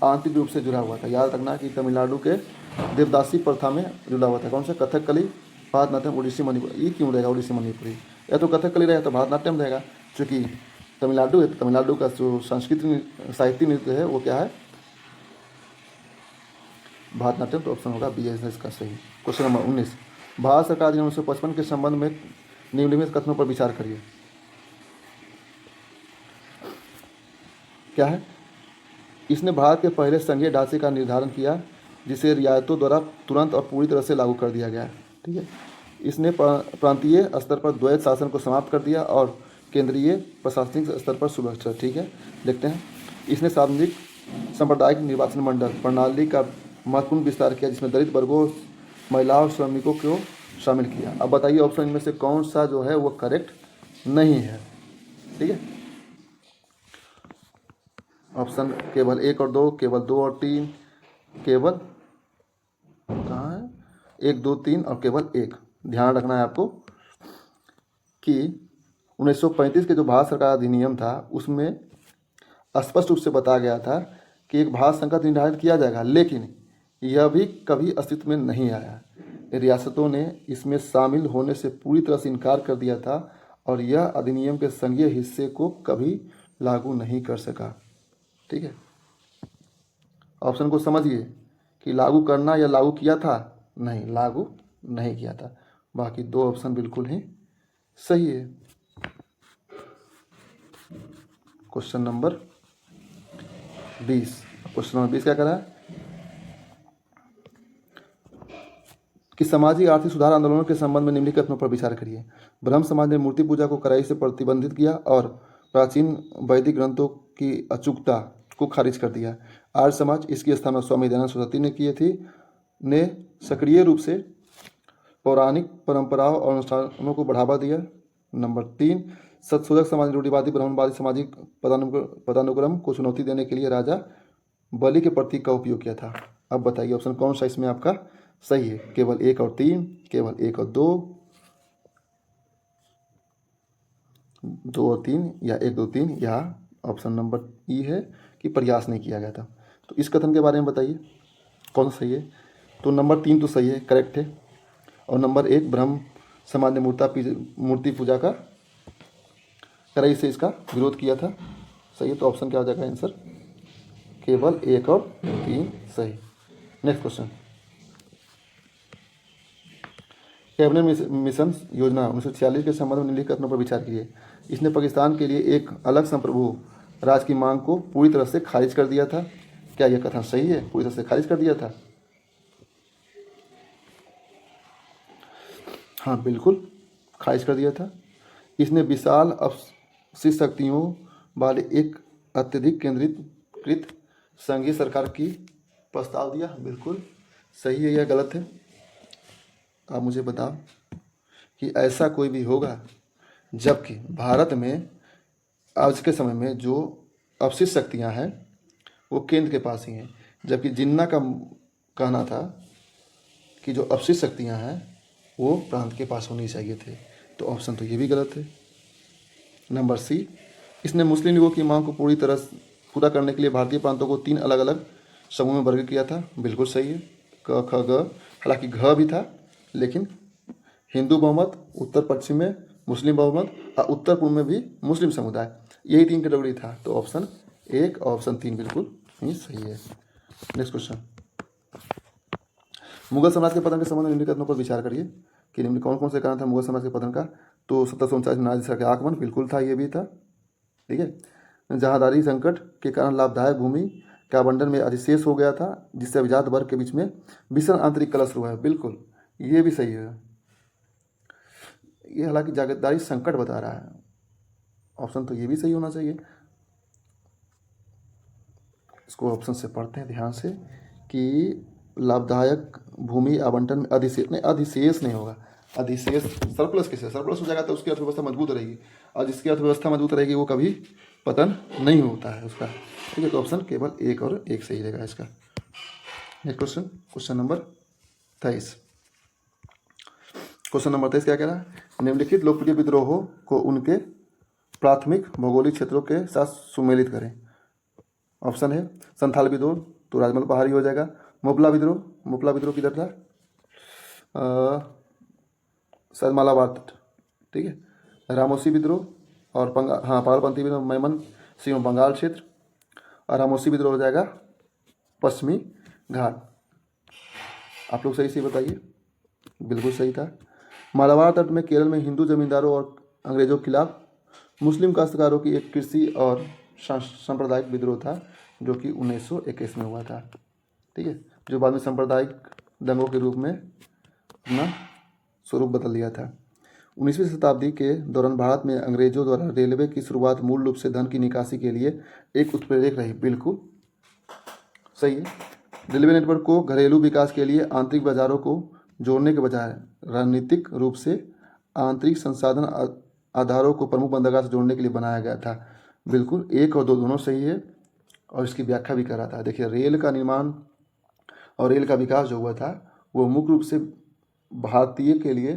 आंतरिक रूप से जुड़ा हुआ था। याद रखना कि तमिलनाडु के देवदासी प्रथा में जुड़ा हुआ था। कौन सा, कथकली, भारतनाट्यम, ओडिसी, मणिपुरी। ये क्यों रहेगा ओडिसी मणिपुरी, या तो कथकली रहेगा तो भारतनाट्यम रहेगा। क्योंकि तमिलनाडु है तो तमिलनाडु का जो सांस्कृतिक साहित्य नृत्य है वो क्या है, भारतनाट्यम। तो ऑप्शन होगा बी इसका सही। क्वेश्चन नंबर 19, भारत सरकार अधिनियम 1955 के संबंध में निम्नलिखित कथनों पर विचार करिए। क्या है? इसने भारत के पहले संघीय ढांचे का निर्धारण किया जिसे रियायतों द्वारा तुरंत और पूरी तरह से लागू कर दिया गया। ठीक है। इसने प्रांतीय स्तर पर द्वैत शासन को समाप्त कर दिया और केंद्रीय प्रशासनिक स्तर पर सुरक्षा। ठीक है, देखते हैं। इसने सार्वजनिक सांप्रदायिक निर्वाचन मंडल प्रणाली का महत्वपूर्ण विस्तार किया जिसमें दलित वर्गों, महिलाओं और श्रमिकों को शामिल किया। अब बताइए ऑप्शन इनमें से कौन सा जो है वो करेक्ट नहीं है। ठीक है, ऑप्शन केवल 1 और 2, केवल 2 और 3, केवल कहाँ है 1, 2, 3 और केवल 1। ध्यान रखना है आपको कि 1935 के जो भारत सरकार अधिनियम था उसमें स्पष्ट रूप से बताया गया था कि एक भारत संघ निर्धारित किया जाएगा, लेकिन यह भी कभी अस्तित्व में नहीं आया। रियासतों ने इसमें शामिल होने से पूरी तरह से इनकार कर दिया था और यह अधिनियम के संघीय हिस्से को कभी लागू नहीं कर सका। ठीक है, ऑप्शन को समझिए कि लागू करना या लागू किया था, नहीं, लागू नहीं किया था। बाकी 2 ऑप्शन बिल्कुल ही सही है। Question number 20। क्वेश्चन नंबर 20 क्या कह रहा है कि सामाजिक आर्थिक सुधार आंदोलनों के संबंध में निम्नलिखित कथनों पर विचार करिए। ब्रह्म समाज ने मूर्ति पूजा को कड़ाई से प्रतिबंधित किया और प्राचीन वैदिक ग्रंथों की अचूकता को खारिज कर दिया। आर्य समाज, इसकी स्थापना स्वामी दयानंद सरस्वती ने की थी, ने सक्रिय रूप से पौराणिक परंपराओं और अनुष्ठानों को बढ़ावा दिया। नंबर 3, सत्यशोधक समाज, रूढ़िवादी ब्राह्मणवादी सामाजिक पदानुक्रम को चुनौती देने के लिए राजा बलि के प्रतीक का उपयोग किया था। अब बताइए ऑप्शन कौन सा इसमें आपका सही है? केवल 1 और 3, केवल 1 और 2, 2 और 3 या 1, 2, 3, या ऑप्शन नंबर ई है कि प्रयास नहीं किया गया था। तो इस कथन के बारे में बताइए कौन सा सही है? तो नंबर 3 तो सही है, करेक्ट है। और नंबर 1, ब्रह्म समाज ने मूर्ति पूजा का कड़ाई से इसका विरोध किया था, सही है। तो ऑप्शन क्या हो जाएगा आंसर? केवल 1 और 3 सही। नेक्स्ट क्वेश्चन, कैबिनेट मिशन योजना 1946 के संबंध में निम्नलिखित कथनों पर विचार कीजिए। इसने पाकिस्तान के लिए एक अलग संप्रभु राज्य की मांग को पूरी तरह से खारिज कर दिया था। क्या यह कथन सही है? पूरी तरह से खारिज कर दिया था। हाँ, बिल्कुल खारिज कर दिया था। इसने विशाल अपशिष्ट शक्तियों वाले एक अत्यधिक केंद्रीकृत संघीय सरकार की प्रस्ताव दिया। बिल्कुल सही है या गलत है? आप मुझे बताओ कि ऐसा कोई भी होगा जबकि भारत में आज के समय में जो अपशिष्ट शक्तियां हैं वो केंद्र के पास ही हैं, जबकि जिन्ना का कहना था कि जो अपशिष्ट शक्तियां हैं वो प्रांत के पास होनी चाहिए थे। तो ऑप्शन तो ये भी गलत है। नंबर सी, इसने मुस्लिम लीगों की मांग को पूरा करने के लिए भारतीय प्रांतों को 3 अलग अलग समूह में वर्ग किया था। बिल्कुल सही है। क ख ग, हालांकि घ भी था, लेकिन हिंदू बहुमत, उत्तर पश्चिम में मुस्लिम बहुमत और उत्तर पूर्व में भी मुस्लिम समुदाय, यही 3 कैटेगरी था। तो ऑप्शन 1 और ऑप्शन 3 बिल्कुल ही सही है। नेक्स्ट क्वेश्चन, मुगल साम्राज्य के पतन के संबंध में निम्नलिखित कथनों पर विचार करिए कि निम्न कौन कौन से कारण था मुगल साम्राज्य के पतन का। तो 1749 में नादिर शाह के आगमन, बिल्कुल था, ये भी था। ठीक है। जहांदारी संकट के कारण लाभदायक भूमि का आवंटन में अधिशेष हो गया था, जिससे अभिजात वर्ग के बीच में भीषण आंतरिक कलह शुरू हुआ है। बिल्कुल ये भी सही है। ये हालांकि जागीरदारी संकट बता रहा है, ऑप्शन तो ये भी सही होना चाहिए। इसको ऑप्शन से पढ़ते हैं ध्यान से कि लाभदायक भूमि आवंटन में अधिशेष नहीं होगा, अधिशेष सरप्लस किसे, सरप्लस हो जाएगा तो उसकी अर्थव्यवस्था मजबूत रहेगी, और जिसकी अर्थव्यवस्था मजबूत रहेगी वो कभी पतन नहीं होता है उसका। ठीक है, तो ऑप्शन केवल 1 और 1 सही रहेगा इसका। Next question, question number 23। Question number 23 क्या कह रहा है? निम्नलिखित लोकप्रिय विद्रोहों को उनके प्राथमिक भौगोलिक क्षेत्रों के साथ सुमेलित करें। ऑप्शन है संथाल विद्रोह, तो राजमहल पहाड़ी हो जाएगा। मुपला विद्रोह किधर था? शायद मालाबार तट। ठीक है। रामोसी विद्रोह और पागलपंथी विद्रोह मैमन सिंह बंगाल क्षेत्र, और रामोसी विद्रोह हो जाएगा पश्चिमी घाट। आप लोग सही बताइए। बिल्कुल सही था। मालाबार तट में केरल में हिंदू जमींदारों और अंग्रेजों के खिलाफ मुस्लिम काश्तकारों की एक कृषि और सांप्रदायिक विद्रोह था जो कि 1921 में हुआ था, ठीक है, जो बाद में सांप्रदायिक दंगों के रूप में अपना स्वरूप बदल लिया था। 19वीं शताब्दी के दौरान भारत में अंग्रेजों द्वारा रेलवे की शुरुआत मूल रूप से धन की निकासी के लिए एक उत्प्रेरक रही। बिल्कुल सही है। रेलवे नेटवर्क को घरेलू विकास के लिए आंतरिक बाजारों को जोड़ने के बजाय रणनीतिक रूप से आंतरिक संसाधन आधारों को प्रमुख बंदरगाह से जोड़ने के लिए बनाया गया था। बिल्कुल, एक और दो दोनों सही है और इसकी व्याख्या भी कर रहा था। देखिए, रेल का निर्माण और रेल का विकास जो हुआ था वो मुख्य रूप से भारतीय के लिए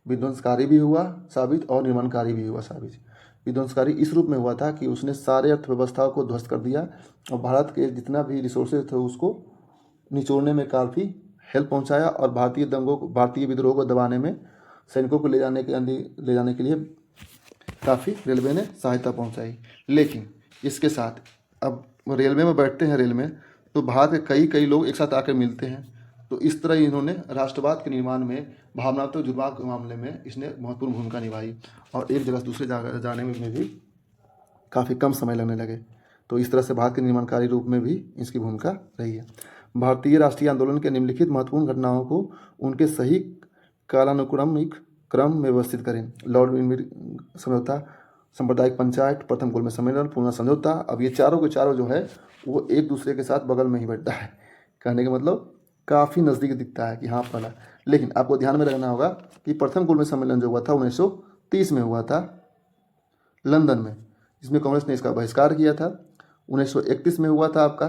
विध्वंसकारी भी हुआ साबित और निर्माणकारी भी हुआ साबित। विध्वंसकारी इस रूप में हुआ था कि उसने सारे अर्थव्यवस्थाओं को ध्वस्त कर दिया और भारत के जितना भी रिसोर्सेज थे उसको निचोड़ने में काफ़ी हेल्प पहुंचाया और भारतीय विद्रोह को दबाने में सैनिकों को ले जाने के लिए काफ़ी रेलवे ने सहायता पहुंचाई। लेकिन इसके साथ अब रेलवे में बैठते हैं, रेल में तो भारत के कई लोग एक साथ आकर मिलते हैं, तो इस तरह इन्होंने राष्ट्रवाद के निर्माण में भावनात्मक जुड़ाव के मामले में इसने महत्वपूर्ण भूमिका निभाई और एक जगह से दूसरे जगह जाने में भी काफ़ी कम समय लगने लगे। तो इस तरह से भारत के निर्माणकारी रूप में भी इसकी भूमिका रही है। भारतीय राष्ट्रीय आंदोलन के निम्नलिखित महत्वपूर्ण घटनाओं को उनके सही कालानुक्रमिक क्रम में व्यवस्थित करें। लॉर्ड विनबी समझौता, सांप्रदायिक पंचायत, प्रथम गोलमेज सम्मेलन, पूना समझौता। अब ये चारों के चारों जो है वो एक दूसरे के साथ बगल में ही बैठता है। कहने का मतलब काफ़ी नज़दीक दिखता है कि हाँ पहला। लेकिन आपको ध्यान में रखना होगा कि प्रथम गोलमेज सम्मेलन जो हुआ था 1930 में हुआ था लंदन में, जिसमें कांग्रेस ने इसका बहिष्कार किया था। 1931 में हुआ था आपका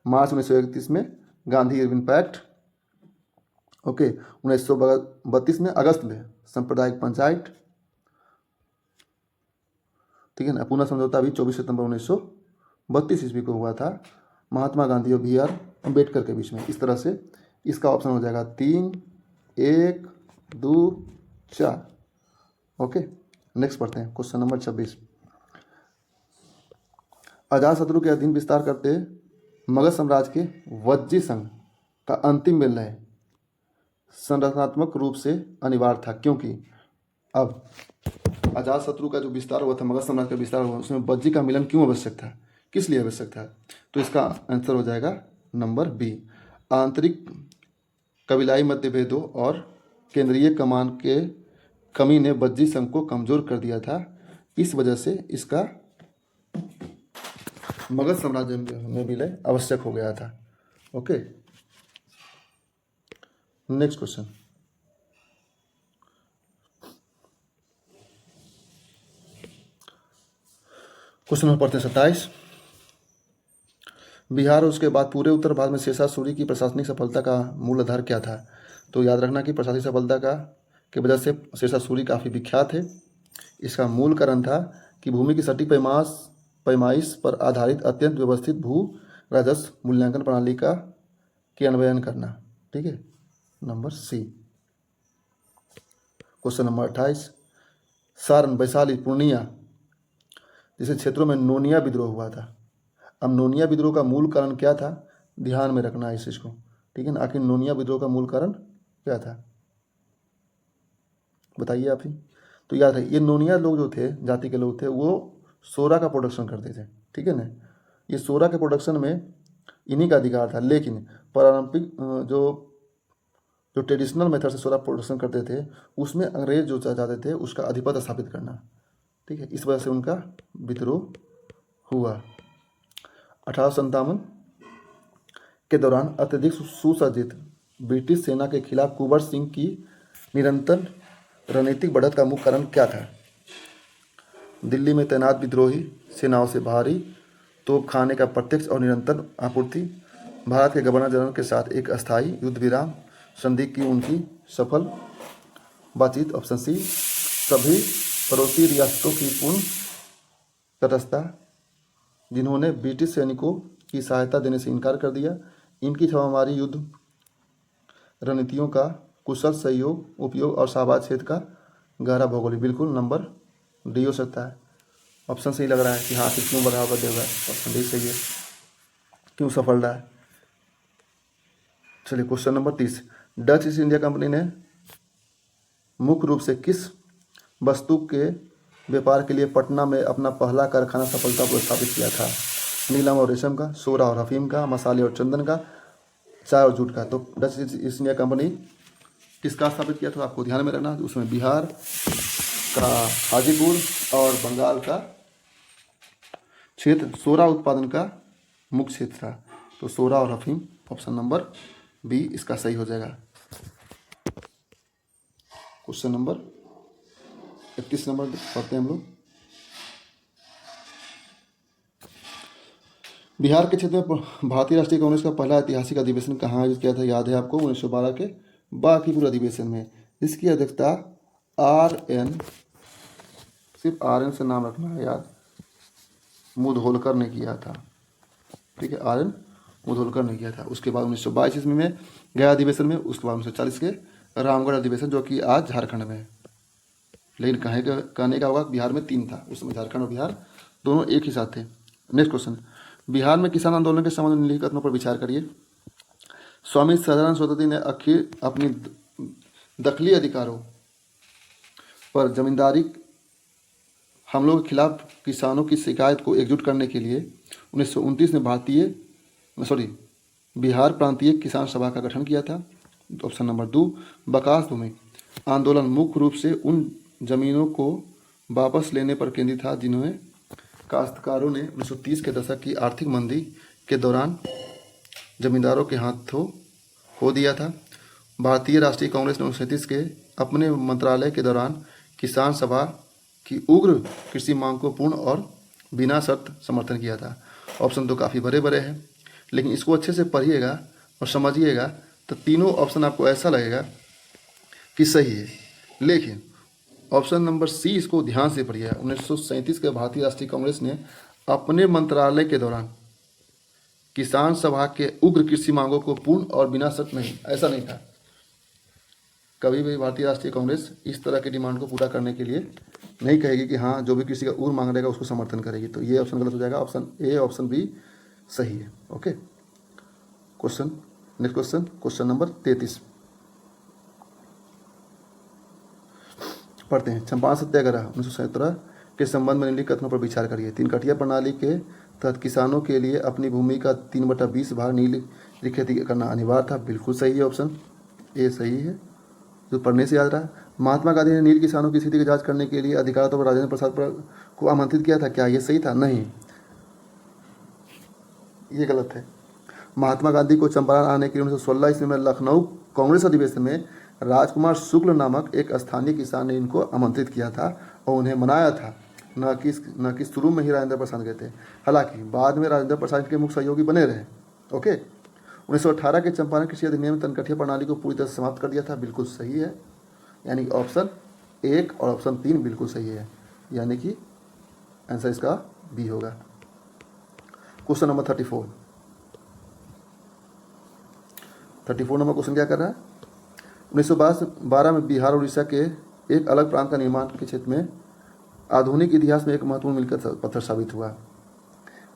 मार्च 1931 में गांधी इरविन पैक्ट। ओके, 1932 में अगस्त में सांप्रदायिक पंचायत, ठीक है ना। पूना समझौता भी 24 सितंबर 1932 ईस्वी को हुआ था महात्मा गांधी और BR अम्बेडकर के बीच में। इस तरह से इसका ऑप्शन हो जाएगा 3, 1, 2, 4। ओके, नेक्स्ट पढ़ते हैं क्वेश्चन नंबर 26। अजातशत्रु के अधीन विस्तार करते मगध साम्राज्य के वज्जी संघ का अंतिम विलय संरचनात्मक रूप से अनिवार्य था, क्योंकि अब अजातशत्रु का जो विस्तार हुआ था, मगध साम्राज्य का विस्तार हुआ, उसमें वज्जी का मिलन क्यों आवश्यक था, किस लिए आवश्यक था? तो इसका आंसर हो जाएगा नंबर बी। आंतरिक कबीलाई मतभेदों और केंद्रीय कमान के कमी ने वज्जी संघ को कमजोर कर दिया था। इस वजह से इसका मगध साम्राज्य में विलय आवश्यक हो गया था। Okay, next question. Question number पढ़ते हैं 27। बिहार और उसके बाद पूरे उत्तर भारत में शेषा सूरी की प्रशासनिक सफलता का मूल आधार क्या था? तो याद रखना कि प्रशासनिक सफलता की वजह से शेषा सूरी काफ़ी विख्यात है। इसका मूल कारण था कि भूमि की सटीक पैमाइश पर आधारित अत्यंत व्यवस्थित भू राजस्व मूल्यांकन प्रणाली का क्रियान्वयन करना। ठीक है, number C. Question number 28। Saran, Vaishali, Purnia जैसे क्षेत्रों में नोनिया विद्रोह हुआ था। अब नोनिया विद्रोह का मूल कारण क्या था, ध्यान में रखना है इस चीज को, ठीक है ना। आखिर नोनिया विद्रोह का मूल कारण क्या था, बताइए आप ही। तो याद है, ये नोनिया लोग जो थे, जाति के लोग थे, वो सोरा का प्रोडक्शन करते थे, ठीक है ना। ये सोरा के प्रोडक्शन में इन्हीं का अधिकार था, लेकिन पारंपरिक जो ट्रेडिशनल मेथड से सोरा प्रोडक्शन करते थे उसमें अंग्रेज जो चाहते थे उसका आधिपत्य स्थापित करना, ठीक है। इस वजह से उनका विद्रोह हुआ। 1857 के दौरान अत्यधिक सुसज्जित ब्रिटिश सेना के खिलाफ कुंवर सिंह की निरंतर रणनीतिक बढ़त का मुख्य कारण क्या था? दिल्ली में तैनात विद्रोही सेनाओं से भारी तोपखाने का प्रत्यक्ष और निरंतर आपूर्ति, भारत के गवर्नर जनरल के साथ एक अस्थायी युद्ध विराम संधि की उनकी सफल बातचीत। ऑप्शन सी, सभी पड़ोसी रियासतों की पूर्ण तटस्थता, जिन्होंने ब्रिटिश सैनिकों की सहायता देने से इनकार कर दिया, इनकी छापामारी युद्ध रणनीतियों का कुशल सहयोग उपयोग और शाहबाद क्षेत्र का गहरा भौगोलिक। बिल्कुल नंबर डी हो सकता है। ऑप्शन सही लग रहा है कि हाँ फिर क्यों बढ़ावा देगा, ऑप्शन डी सही है, क्यों सफल रहा है। चलिए question number 30। Dutch east India company ने मुख्य रूप से किस वस्तु के व्यापार के लिए पटना में अपना पहला कारखाना सफलतापूर्वक स्थापित किया था? नीलम और रेशम का, सोरा और अफीम का, मसाले और चंदन का, चाय और जूट का। तो डच ईस्ट इंडिया कंपनी किसका स्थापित किया था आपको ध्यान में रखना, उसमें बिहार का हाजीपुर और बंगाल का क्षेत्र सोरा उत्पादन का मुख्य क्षेत्र था। तो सोरा और अफीम, ऑप्शन नंबर बी इसका सही हो जाएगा। क्वेश्चन नंबर 31 नंबर पढ़ते हैं हम लोग। बिहार के क्षेत्र में भारतीय राष्ट्रीय कांग्रेस का पहला ऐतिहासिक अधिवेशन कहाँ आयोजित किया था? याद है आपको, 1912 के बांकीपुर अधिवेशन में। इसकी अध्यक्षता RN, सिर्फ RN से नाम रखना है याद, मुधोलकर ने किया था। ठीक है, RN मुधोलकर ने किया था। उसके बाद 1922 ईस्वी में गया अधिवेशन में, उसके बाद 1940 के रामगढ़ अधिवेशन जो कि आज झारखंड में है। लेकिन कहने का होगा बिहार में 3 था, उस समय झारखंड और बिहार दोनों एक ही साथ थे। नेक्स्ट क्वेश्चन, बिहार में किसान आंदोलन के संबंध में निम्नलिखित कथनों पर विचार करिए। स्वामी सदानंद सरस्वती ने अपनी दखली अधिकारों पर जमींदारी हमलों के खिलाफ किसानों की शिकायत को एकजुट करने के लिए 1929 में बिहार प्रांतीय किसान सभा का गठन किया था। ऑप्शन नंबर 2, बकास भूमि आंदोलन मुख्य रूप से उन जमीनों को वापस लेने पर केंद्रित था जिन्हें काश्तकारों ने 1930 के दशक की आर्थिक मंदी के दौरान जमींदारों के हाथों खो दिया था। भारतीय राष्ट्रीय कांग्रेस ने 1937 के अपने मंत्रालय के दौरान किसान सभा की उग्र कृषि मांग को पूर्ण और बिना शर्त समर्थन किया था। ऑप्शन तो काफ़ी बड़े बड़े हैं, लेकिन इसको अच्छे से पढ़िएगा और समझिएगा तो तीनों ऑप्शन आपको ऐसा लगेगा कि सही है। लेकिन ऑप्शन नंबर सी इसको ध्यान से पढ़िएगा। 1937 के भारतीय राष्ट्रीय कांग्रेस ने अपने मंत्रालय के दौरान किसान सभा के उग्र कृषि मांगों को पूर्ण और बिना शर्त नहीं, ऐसा नहीं था। कभी भी भारतीय राष्ट्रीय कांग्रेस इस तरह की डिमांड को पूरा करने के लिए नहीं कहेगी कि हाँ जो भी कृषि का उग्र मांग रहेगा उसको समर्थन करेगी। तो ये ऑप्शन गलत हो जाएगा, ऑप्शन ए ऑप्शन बी सही है। Okay, question next question, question number 33 पढ़ते हैं। चंपारण सत्याग्रह 1917 के संबंध में निम्नलिखित कथनों पर विचार करिए। 3 कटिया प्रणाली के तहत किसानों के लिए अपनी भूमि का 3/20 भाग नील खेती करना अनिवार्य था। बिल्कुल सही है, ऑप्शन ए सही है, जो पढ़ने से याद रहा। महात्मा गांधी ने नील किसानों की स्थिति की जांच करने के लिए अधिकारी तौर पर राजेंद्र प्रसाद को आमंत्रित किया था। क्या ये सही था? नहीं, ये गलत है। महात्मा गांधी को चंपारण आने के लिए 1916 ईस्वी में लखनऊ कांग्रेस अधिवेशन में राजकुमार शुक्ल नामक एक स्थानीय किसान ने इनको आमंत्रित किया था और उन्हें मनाया था, न कि शुरू में ही राजेंद्र प्रसाद गए थे। हालांकि बाद में राजेंद्र प्रसाद के मुख्य सहयोगी बने रहे। ओके, 1918 के चंपारण कृषि अधिनियम में 3 कटिया प्रणाली को पूरी तरह से समाप्त कर दिया था। बिल्कुल सही है, यानी कि ऑप्शन 1 और ऑप्शन 3 बिल्कुल सही है, यानी कि आंसर इसका बी होगा। क्वेश्चन नंबर 34 नंबर क्वेश्चन क्या कर रहा है? 1912 में बिहार और उड़ीसा के एक अलग प्रांत का निर्माण के क्षेत्र में आधुनिक इतिहास में एक महत्वपूर्ण मिलकर पत्थर साबित हुआ।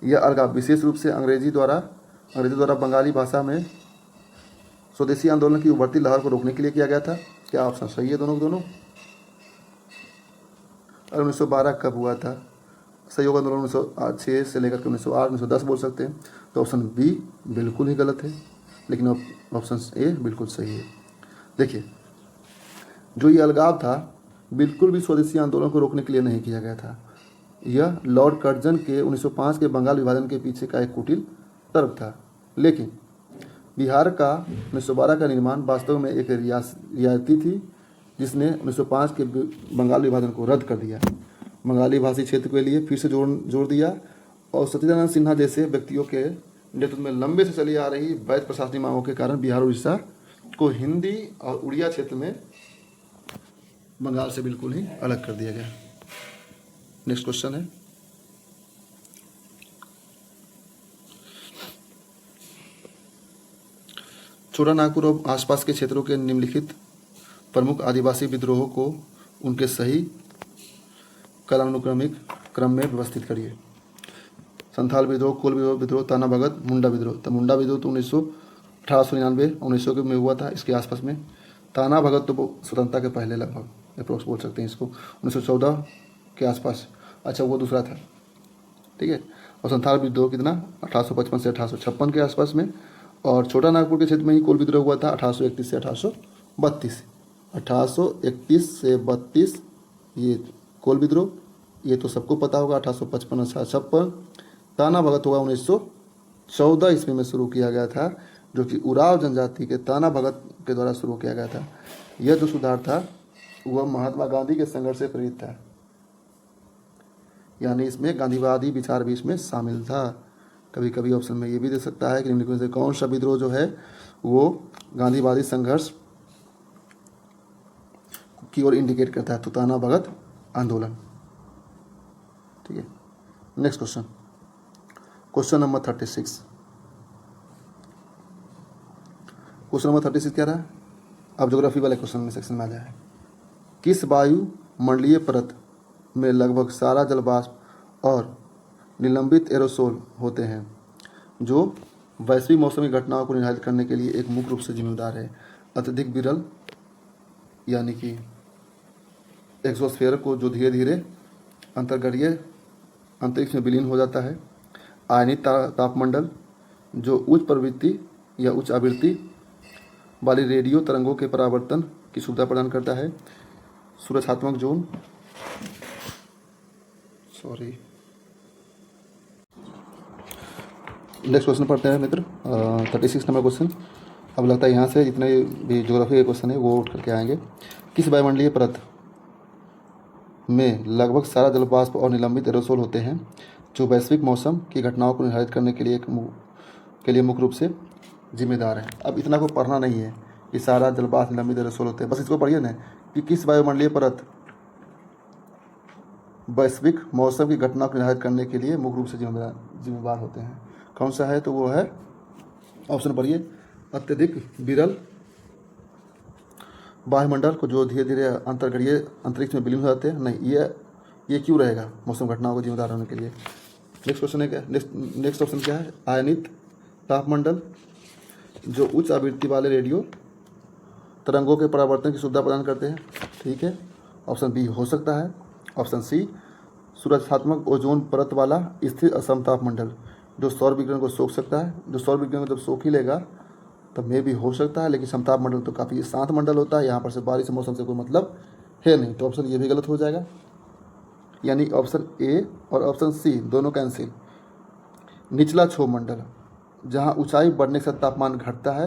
यह अलगाव विशेष रूप से अंग्रेजों द्वारा बंगाली भाषा में स्वदेशी आंदोलन की उभरती लहर को रोकने के लिए किया गया था। क्या ऑप्शन सही है दोनों? और 1912 कब हुआ था? सहयोग आंदोलन 1906 से लेकर के 1908 1910 बोल सकते हैं। तो ऑप्शन बी बिल्कुल ही गलत है, लेकिन ऑप्शन ए बिल्कुल सही है। देखिए, जो ये अलगाव था बिल्कुल भी स्वदेशी आंदोलन को रोकने के लिए नहीं किया गया था। यह लॉर्ड कर्जन के 1905 के बंगाल विभाजन के पीछे का एक कुटिल तर्क था। लेकिन बिहार का 1912 का निर्माण वास्तव में एक रियायती थी जिसने 1905 के बंगाल विभाजन को रद्द कर दिया, बंगाली भाषी क्षेत्र के लिए फिर से जोड़ दिया और सत्येंद्रनाथ सिन्हा जैसे व्यक्तियों के नेतृत्व में लंबे से चली आ रही वैध प्रशासनिक मांगों के कारण बिहार और उड़ीसा को हिंदी और उड़िया क्षेत्र में बंगाल से बिल्कुल ही अलग कर दिया गया। नेक्स्ट क्वेश्चन है, छोटा नागपुर और आसपास के क्षेत्रों के निम्नलिखित प्रमुख आदिवासी विद्रोहों को उनके सही कालानुक्रमिक क्रम में व्यवस्थित करिए। संथाल विद्रोह, कोल विद्रोह, ताना भगत, मुंडा विद्रोह। तो मुंडा विद्रोह तो 1899 1900 के में हुआ था, इसके आसपास में। ताना भगत तो स्वतंत्रता के पहले लगभग अप्रोक्स बोल सकते हैं इसको। 1914 के आसपास। अच्छा, वो दूसरा था, ठीक है। और संथाल विद्रोह कितना, 1855 से 1856 के आसपास में। और छोटा नागपुर के क्षेत्र में ही कोल विद्रोह हुआ था 1831 से 1832। 1831 से 32 ये कोल विद्रोह, ये तो सबको पता होगा। 1855 1856 ताना भगत होगा 1914 ईस्वी में शुरू किया गया था, जो कि उराव जनजाति के ताना भगत के द्वारा शुरू किया गया था। यह जो सुधार था वह महात्मा गांधी के संघर्ष से प्रेरित था, यानी इसमें गांधीवादी विचार भी इसमें शामिल था। कभी कभी ऑप्शन में ये भी दे सकता है कि निम्नलिखित में से कौन सा विद्रोह जो है वो गांधीवादी संघर्ष की ओर इंडिकेट करता है, तो ताना भगत आंदोलन, ठीक है। Next question, question number 36। Question number 36 क्या रहा? अब ज्योग्राफी वाले क्वेश्चन में सेक्शन में आ जाए। किस वायु मंडलीय परत में लगभग सारा जलवाष्प और निलंबित एरोसोल होते हैं, जो वैश्विक मौसमी घटनाओं को निर्धारित करने के लिए एक मुख्य रूप से जिम्मेदार है? अत्यधिक विरल, यानी कि एक्सोस्फीयर को जो धीरे धीरे अंतर्गरीय अंतरिक्ष में विलीन हो जाता है। आयनित तापमंडल, जो उच्च प्रवृत्ति या उच्च आवृत्ति वाली रेडियो तरंगों के परावर्तन की सुविधा प्रदान करता है। सुरक्षात्मक जोन, नेक्स्ट क्वेश्चन पढ़ते हैं मित्र, 36 नंबर क्वेश्चन। अब लगता है यहाँ से जितने भी ज्योग्राफी के क्वेश्चन है वो उठ करके आएंगे। किस वायुमंडलीय परत में लगभग सारा जलवाष्प और निलंबित एरोसोल होते हैं, जो वैश्विक मौसम की घटनाओं को निर्धारित करने के लिए मुख्य रूप से जिम्मेदार है? अब इतना को पढ़ना नहीं है कि सारा जलवाष्प निलंबित एरोसोल होते हैं, बस इसको पढ़िए ना कि किस वायुमंडलीय परत वैश्विक मौसम की घटना को निर्धारित करने के लिए मुख्य रूप से जिम्मेदार होते हैं। कौन सा है? तो वो है, ऑप्शन पढ़िए, अत्यधिक विरल वायुमंडल को जो धीरे धीरे अंतर्गरीय अंतरिक्ष में विलीन हो जाते हैं। नहीं, ये क्यों रहेगा मौसम घटनाओं को जिम्मेदार होने के लिए? नेक्स्ट क्वेश्चन है क्या, नेक्स्ट ऑप्शन क्या है? आयनित तापमंडल, जो उच्च आवृत्ति वाले रेडियो तरंगों के परावर्तन की सुविधा प्रदान करते हैं, ठीक है। ऑप्शन बी हो सकता है। ऑप्शन सी, सुरक्षात्मक ओजोन परत वाला स्थिर असम तापमंडल, जो सौर विकिरण को सोख सकता है। जो सौर विकिरण को जब सोख ही लेगा तब में भी हो सकता है, लेकिन समताप मंडल तो काफ़ी शांत मंडल होता है, यहाँ पर से बारिश मौसम से कोई मतलब है नहीं, तो ऑप्शन ये भी गलत हो जाएगा। यानी ऑप्शन ए और ऑप्शन सी दोनों कैंसिल। निचला क्षोभ मंडल, जहाँ ऊंचाई बढ़ने के साथ तापमान घटता है,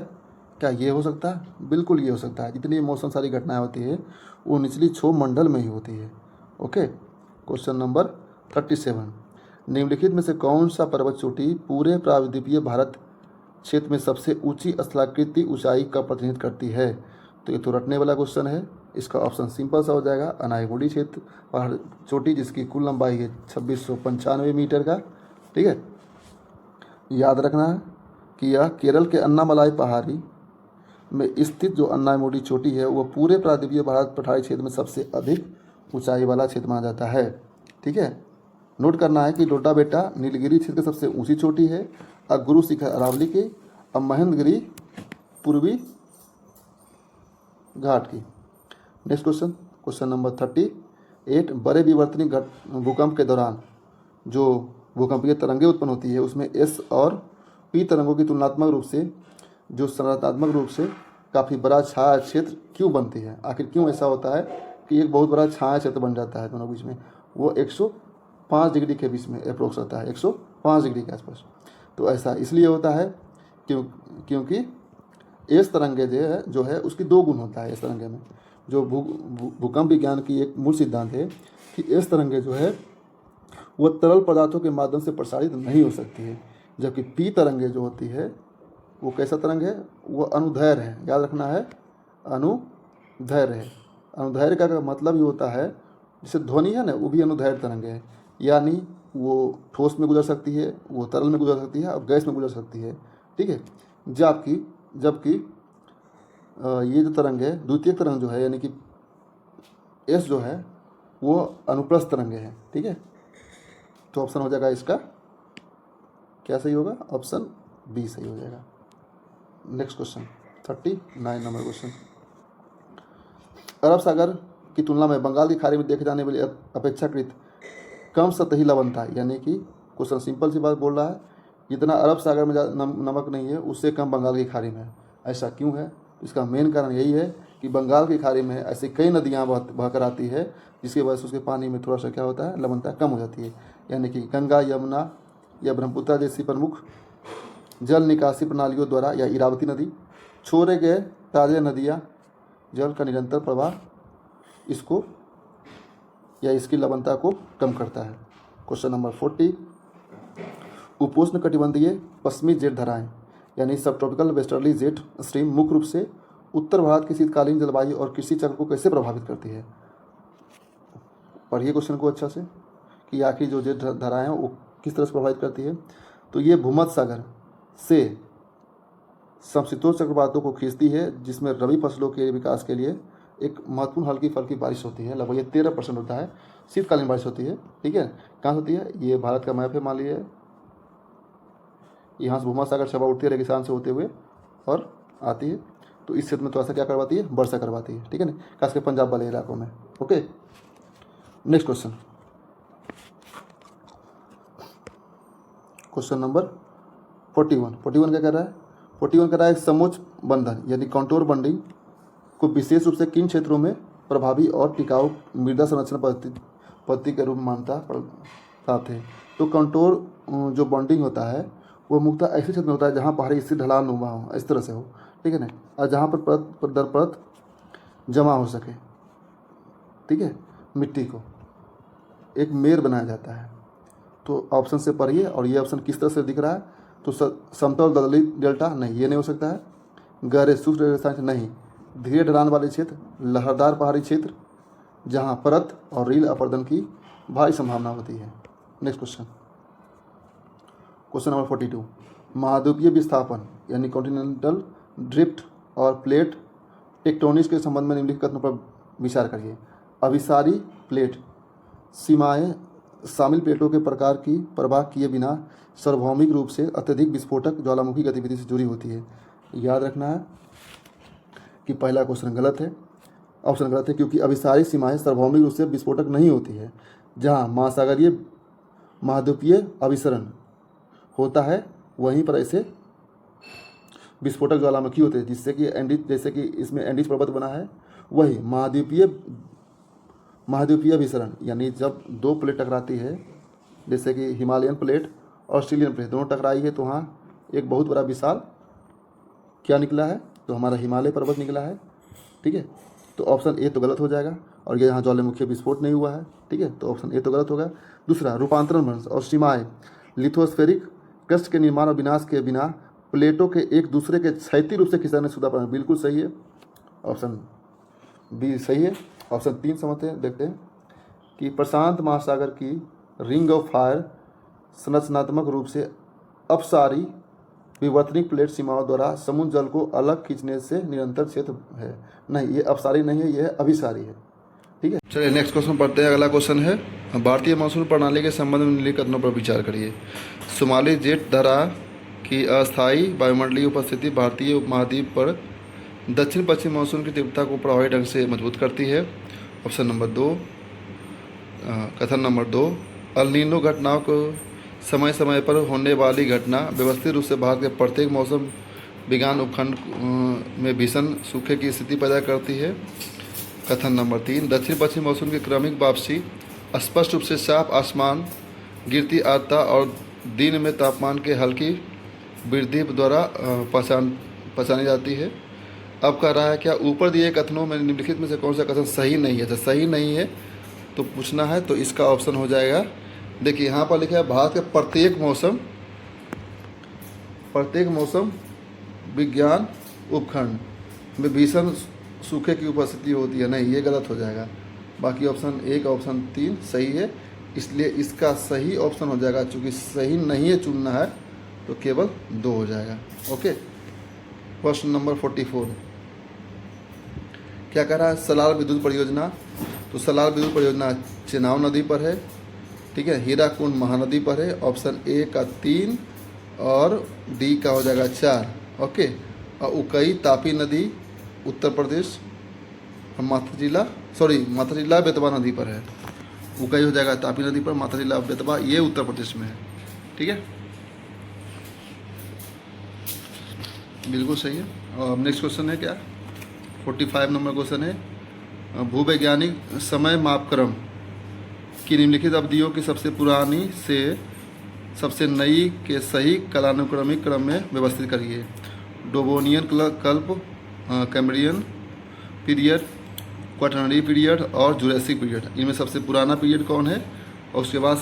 क्या ये हो सकता है? बिल्कुल ये हो सकता है। जितनी मौसम सारी घटनाएं होती है वो निचली क्षोभ मंडल में ही होती है। Okay, question number 37। निम्नलिखित में से कौन सा पर्वत चोटी पूरे प्रायद्वीपीय भारत क्षेत्र में सबसे ऊंची स्थलाकृति ऊंचाई का प्रतिनिधित्व करती है? तो ये तो रटने वाला क्वेश्चन है। इसका ऑप्शन सिंपल सा हो जाएगा, अनायमुडी क्षेत्र पहाड़ चोटी, जिसकी कुल लंबाई है 2695 मीटर का, ठीक है। याद रखना है कि यह केरल के अन्नामलाई पहाड़ी में स्थित जो अन्नायमुडी चोटी है वो पूरे प्रायद्वीपीय भारत पठारी क्षेत्र में सबसे अधिक ऊंचाई वाला क्षेत्र माना जाता है, ठीक है। नोट करना है कि डोडा बेटा नीलगिरी क्षेत्र की सबसे ऊंची चोटी है, अब गुरु शिखर अरावली की, अब महेंद्रगिरी पूर्वी घाट की। Next question, question number 38। बड़े विवर्तनी भूकंप के दौरान जो भूकंपीय तरंगें उत्पन्न होती है उसमें एस और पी तरंगों की तुलनात्मक रूप से जो संरचनात्मक रूप से काफ़ी बड़ा छाया क्षेत्र क्यों बनती है? आखिर क्यों ऐसा होता है कि एक बहुत बड़ा छाया क्षेत्र बन जाता है दोनों बीच में? वो 105 डिग्री के बीच में अप्रोक्स होता है, 105 डिग्री के आसपास। तो ऐसा इसलिए होता है क्योंकि एस तरंगे जो है उसकी दो गुण होता है। इस तरंगे में जो भूकंप विज्ञान की एक मूल सिद्धांत है कि एस तरंगे जो है वह तरल पदार्थों के माध्यम से प्रसारित नहीं हो सकती है, जबकि पी तरंगे जो होती है वो कैसा तरंग है? वो अनुदैर्घ्य है। याद रखना है, अनुदैर्घ्य है। अनुदैर्घ्य का मतलब ये होता है, जैसे ध्वनि है ना, वो भी अनुदैर्घ्य तरंग है, यानी वो ठोस में गुजर सकती है, वो तरल में गुजर सकती है और गैस में गुजर सकती है, ठीक है। जबकि ये जो तरंग है, द्वितीय तरंग जो है यानी कि एस जो है वो अनुप्रस्थ तरंगे है, ठीक है। तो ऑप्शन हो जाएगा इसका क्या सही होगा? ऑप्शन बी सही हो जाएगा। Next question 39 number question. अरब सागर की तुलना में बंगाल की खाड़ी में देखे जाने वाली अपेक्षाकृत कम सतही लवणता, यानी कि क्वेश्चन सिंपल सी बात बोल रहा है, जितना अरब सागर में नमक नहीं है उससे कम बंगाल की खाड़ी में है। ऐसा क्यों है? इसका मेन कारण यही है कि बंगाल की खाड़ी में ऐसी कई नदियाँ बहकर आती है जिसकी वजह से उसके पानी में थोड़ा सा क्या होता है, लवणता कम हो जाती है। यानी कि गंगा, यमुना या ब्रह्मपुत्र जैसी प्रमुख जल निकासी प्रणालियों द्वारा या इरावती नदी छोड़े गए ताज़े नदियाँ जल का निरंतर प्रवाह इसको या इसकी लवणता को कम करता है। क्वेश्चन नंबर 40, उपोष्ण कटिबंधीय पश्चिमी जेट धाराएं यानी सब ट्रॉपिकल वेस्टर्ली जेट स्ट्रीम मुख्य रूप से उत्तर भारत की शीतकालीन जलवायु और कृषि चक्र को कैसे प्रभावित करती है? पढ़िए क्वेश्चन को अच्छा से कि आखिर जो जेट धाराएं हैं वो किस तरह से प्रभावित करती है। तो ये भूमध्य सागर से समशीतोष्ण चक्रवातों को खींचती है, जिसमें रबी फसलों के विकास के लिए एक महत्वपूर्ण हल्की फल्की बारिश होती है। लगभग ये 13% होता है, शीतकालीन बारिश होती है। ठीक है, कहाँ होती है? ये भारत का मैप है, मान लीजिए यहाँ से भूमध्य सागर छबा उठती है रेगिस्तान से होते हुए और आती है, तो इस क्षेत्र में थोड़ा सा क्या करवाती है, वर्षा करवाती है। ठीक है ना, खासकर पंजाब वाले इलाकों में। Okay, next question, question number 41 क्या कर रहा है? 41 कर रहा है समोच्च बंधन यानी कॉन्टोर बंडिंग को विशेष रूप से किन क्षेत्रों में प्रभावी और टिकाऊ मृदा संरक्षण पद्धति के रूप में मान्यता प्राप्त है। तो कंटोर जो बॉन्डिंग होता है वो मुख्यतः ऐसे क्षेत्र में होता है जहाँ पहाड़ी स्थिति ढलान नुमा हो, इस तरह से हो। ठीक है ना, और जहाँ पर परत दर परत जमा हो सके। ठीक है, मिट्टी को एक मेड़ बनाया जाता है। तो ऑप्शन से पढ़िए, और ये ऑप्शन किस तरह से दिख रहा है? तो समतल दलदली डेल्टा नहीं, ये नहीं हो सकता है। गहरे शुष्क रेगिस्तान नहीं, धीरे ढलान वाले क्षेत्र, लहरदार पहाड़ी क्षेत्र जहाँ परत और रील अपर्दन की भारी संभावना होती है। नेक्स्ट क्वेश्चन, क्वेश्चन नंबर 42, महाद्वीपीय विस्थापन यानी कॉन्टिनेंटल ड्रिफ्ट और प्लेट टेक्टोनिक्स के संबंध में निम्नलिखित कथनों पर विचार करिए। अभिसारी प्लेट सीमाएं शामिल प्लेटों के प्रकार की परवाह किए बिना सार्वभौमिक रूप से अत्यधिक विस्फोटक ज्वालामुखी गतिविधि से जुड़ी होती है। याद रखना है कि पहला क्वेश्चन गलत है, ऑप्शन गलत है, क्योंकि अभिसारी सीमाएं सार्वभौमिक रूप से विस्फोटक नहीं होती है। जहां महासागरीय महाद्वीपीय अभिसरण होता है वहीं पर ऐसे विस्फोटक ज्वालामुखी होते हैं, जिससे कि एंडीज, जैसे कि इसमें एंडीज पर्वत बना है, वही महाद्वीपीय अभिसरण यानी जब दो प्लेट टकराती है, जैसे कि हिमालयन प्लेट और ऑस्ट्रेलियन प्लेट दोनों टकराई है, तो वहाँ एक बहुत बड़ा विशाल क्या निकला है? तो हमारा हिमालय पर्वत निकला है। ठीक है, तो ऑप्शन ए तो गलत हो जाएगा, और ये यहाँ ज्वालामुखी विस्फोट नहीं हुआ है। ठीक है, तो ऑप्शन ए तो गलत होगा। दूसरा, रूपांतरण भ्रंश और सीमाएं लिथोस्फेरिक क्रस्ट के निर्माण और विनाश के बिना प्लेटों के एक दूसरे के क्षैतिज रूप से खिंचाने शुदा पर बिल्कुल सही है, ऑप्शन बी सही है। ऑप्शन 3 समझते हैं, देखते हैं कि प्रशांत महासागर की रिंग ऑफ फायर संरचनात्मक रूप से अपसारी विवर्तनिक प्लेट सीमाओं द्वारा समुद्र जल को अलग खींचने से निरंतर क्षेत्र है। नहीं, ये अपसारी नहीं है, यह अभिसारी है। ठीक है, चलिए नेक्स्ट क्वेश्चन पढ़ते हैं। अगला क्वेश्चन है, भारतीय मॉनसून प्रणाली के संबंध में निम्नलिखित कथनों पर विचार करिए। शुमाली जेट धारा की अस्थायी वायुमंडलीय उपस्थिति भारतीय उपमहाद्वीप पर दक्षिण पश्चिम मानसून की तीव्रता को प्रभावी ढंग से मजबूत करती है। ऑप्शन नंबर 2, कथन नंबर 2, अल नीनो घटनाओं को समय समय पर होने वाली घटना व्यवस्थित रूप से भारत के प्रत्येक मौसम विज्ञान उपखंड में भीषण सूखे की स्थिति पैदा करती है। कथन नंबर 3, दक्षिण पश्चिम मानसून की क्रमिक वापसी स्पष्ट रूप से साफ आसमान, गिरती आर्द्रता और दिन में तापमान के हल्की वृद्धि द्वारा पहचानी जाती है। अब कह रहा है क्या ऊपर दिए कथनों में निम्नलिखित में से कौन सा कथन सही नहीं है? तो सही नहीं है तो पूछना है, तो इसका ऑप्शन हो जाएगा, देखिए यहाँ पर लिखा है भारत के प्रत्येक मौसम विज्ञान उपखंड में भीषण सूखे की उपस्थिति होती है। नहीं, ये गलत हो जाएगा। बाकी ऑप्शन 1 ऑप्शन 3 सही है, इसलिए इसका सही ऑप्शन हो जाएगा, चूँकि सही नहीं है चुनना है तो केवल 2 हो जाएगा। ओके, क्वेश्चन नंबर 44 क्या कह रहा है? सलाल विद्युत परियोजना। तो सलाल विद्युत परियोजना चेनाब नदी पर है। ठीक है, हीराकुंड महानदी पर है। ऑप्शन ए का 3 और डी का हो जाएगा 4। ओके, और उकई तापी नदी उत्तर प्रदेश, माथा जिला सॉरी माथाटीला बेतवा नदी पर है। उकाई हो जाएगा तापी नदी पर, माथाटीला बेतवा ये उत्तर प्रदेश में है। ठीक है, बिल्कुल सही है। और नेक्स्ट क्वेश्चन है क्या, 45 नंबर क्वेश्चन है, भूवैज्ञानिक समय मापक्रम की निम्नलिखित अवधियों की सबसे पुरानी से सबसे नई के सही कालानुक्रमिक क्रम में व्यवस्थित करिए। डोबोनियन कल्प, कैम्ब्रियन पीरियड, क्वाटरनरी पीरियड और जुरासिक पीरियड। इनमें सबसे पुराना पीरियड कौन है और उसके बाद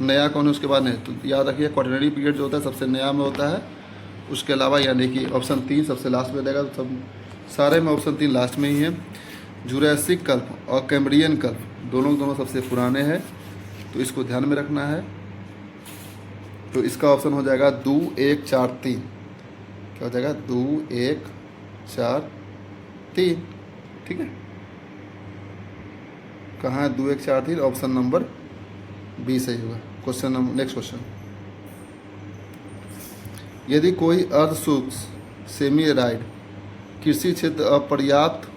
नया कौन है उसके बाद नहीं, तो याद रखिए क्वाटरनरी पीरियड जो होता है सबसे नया में होता है। उसके अलावा यानी कि ऑप्शन 3 सबसे लास्ट में रहेगा, सब सारे में ऑप्शन 3 लास्ट में ही है। जुरासिक कल्प और कैम्ब्रियन कल्प दोनों सबसे पुराने हैं, तो इसको ध्यान में रखना है। तो इसका ऑप्शन हो जाएगा 2, 1, 4, 3। क्या हो जाएगा, 2, 1, 4, 3। ठीक है, कहाँ है 2, 1, 4, 3? ऑप्शन नंबर बी सही होगा। क्वेश्चन नंबर नेक्स्ट क्वेश्चन, यदि कोई अर्ध सूक्ष्म सेमी एराइड कृषि क्षेत्र अपर्याप्त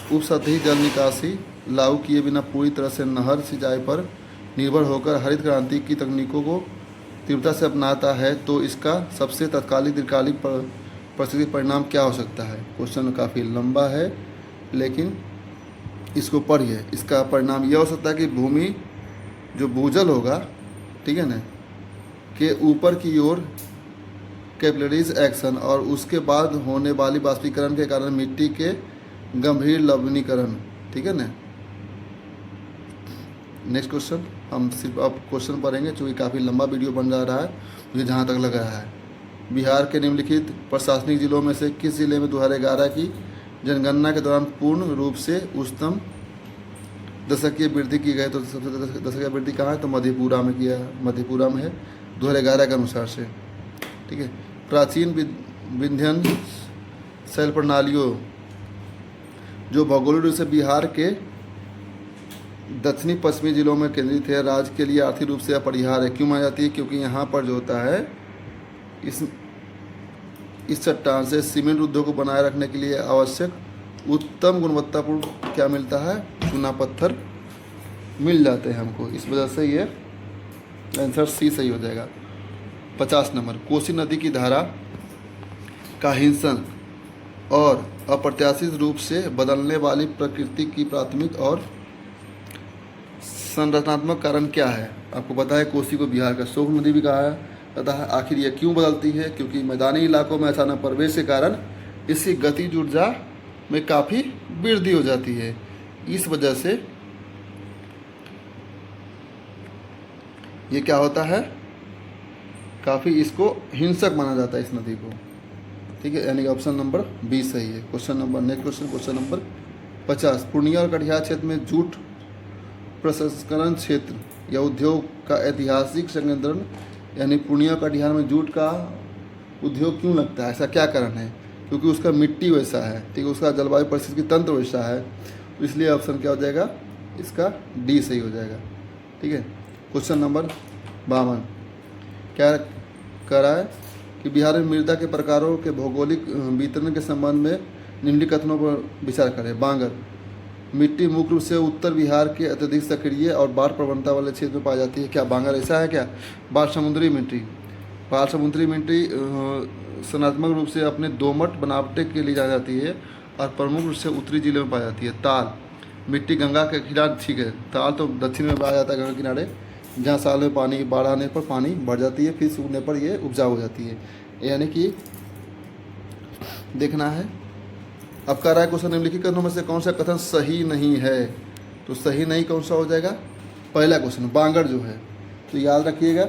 उपसतही जल निकासी लागू किए बिना पूरी तरह से नहर सिंचाई पर निर्भर होकर हरित क्रांति की तकनीकों को तीव्रता से अपनाता है, तो इसका सबसे तत्कालिक दीर्घकालिक परिस्थितिक परिणाम क्या हो सकता है। क्वेश्चन काफ़ी लंबा है लेकिन इसको पढ़िए। इसका परिणाम यह हो सकता है कि भूमि जो भूजल होगा, ठीक है ना, के ऊपर की ओर कैपिलरीज एक्शन और उसके बाद होने वाली बाष्पीकरण के कारण मिट्टी के गंभीर लवणीकरण। ठीक है ना। नेक्स्ट क्वेश्चन, हम सिर्फ अब क्वेश्चन पढ़ेंगे क्योंकि काफ़ी लंबा वीडियो बन जा रहा है मुझे जहाँ तक लग रहा है। बिहार के निम्नलिखित प्रशासनिक जिलों में से किस जिले में 2011 की जनगणना के दौरान पूर्ण रूप से उच्चतम दशकीय वृद्धि की गई? तो सबसे दशकीय वृद्धि कहाँ है, तो मधेपुरा में किया है, मधेपुरा में है 2011 के अनुसार से। ठीक है, प्राचीन विंध्यन शैल प्रणालियों जो भौगोलिक रूप से बिहार के दक्षिणी पश्चिमी जिलों में केंद्रित है, राज्य के लिए आर्थिक रूप से अपरिहार्य है। क्यों मानी जाती है? क्योंकि यहाँ पर जो होता है इस चट्टान से सीमेंट उद्योग को बनाए रखने के लिए आवश्यक उत्तम गुणवत्तापूर्ण क्या मिलता है, चूना पत्थर मिल जाते हैं हमको। इस वजह से ये आंसर सी सही हो जाएगा। 50 नंबर, कोसी नदी की धारा का हिंसन और अप्रत्याशित रूप से बदलने वाली प्रकृति की प्राथमिक और संरचनात्मक कारण क्या है? आपको पता है कोसी को बिहार का शोक नदी भी कहा जाता है। आखिर यह क्यों बदलती है? क्योंकि मैदानी इलाकों में अचानक प्रवेश के कारण इसकी गतिज ऊर्जा में काफ़ी वृद्धि हो जाती है। इस वजह से ये क्या होता है, काफ़ी इसको हिंसक माना जाता है इस नदी को। ठीक है, यानी कि ऑप्शन नंबर बी सही है। Question number next question, question number 50, Purnia और कटिहार क्षेत्र में जूट प्रसंस्करण क्षेत्र या उद्योग का ऐतिहासिक संकेंद्रण, यानी पूर्णिया और कटिहार में जूट का उद्योग क्यों लगता है, ऐसा क्या कारण है? क्योंकि उसका मिट्टी वैसा है, ठीक है, उसका जलवायु परिस्थिति तंत्र वैसा है, तो इसलिए ऑप्शन क्या हो जाएगा, इसका डी सही हो जाएगा। ठीक है, क्वेश्चन नंबर 52 क्या कह रहा है कि बिहार में मृदा के प्रकारों के भौगोलिक वितरण के संबंध में निम्नलिखित कथनों पर विचार करें। बांगर मिट्टी मुख्य रूप से उत्तर बिहार के अत्यधिक सक्रिय और बाढ़ प्रवणता वाले क्षेत्र में पाई जाती है। क्या बांगर ऐसा है क्या? बाढ़ समुद्री मिट्टी, बाढ़ समुद्री मिट्टी संरचनात्मक रूप से अपने दोमट बनावटे के लिए जानी जाती है और प्रमुख रूप से उत्तरी जिले में पाई जाती है। ताल मिट्टी गंगा के किनारे, ठीक है, ताल तो दक्षिण में पाया जाता है गंगा किनारे, जहाँ साल में पानी बाढ़ आने पर पानी बढ़ जाती है, फिर सूखने पर ये उपजाऊ हो जाती है। यानी कि देखना है। अब कह रहा है क्वेश्चन निम्नलिखित कथनों में से कौन सा कथन सही नहीं है, तो सही नहीं कौन सा हो जाएगा? पहला क्वेश्चन बांगर जो है, तो याद रखिएगा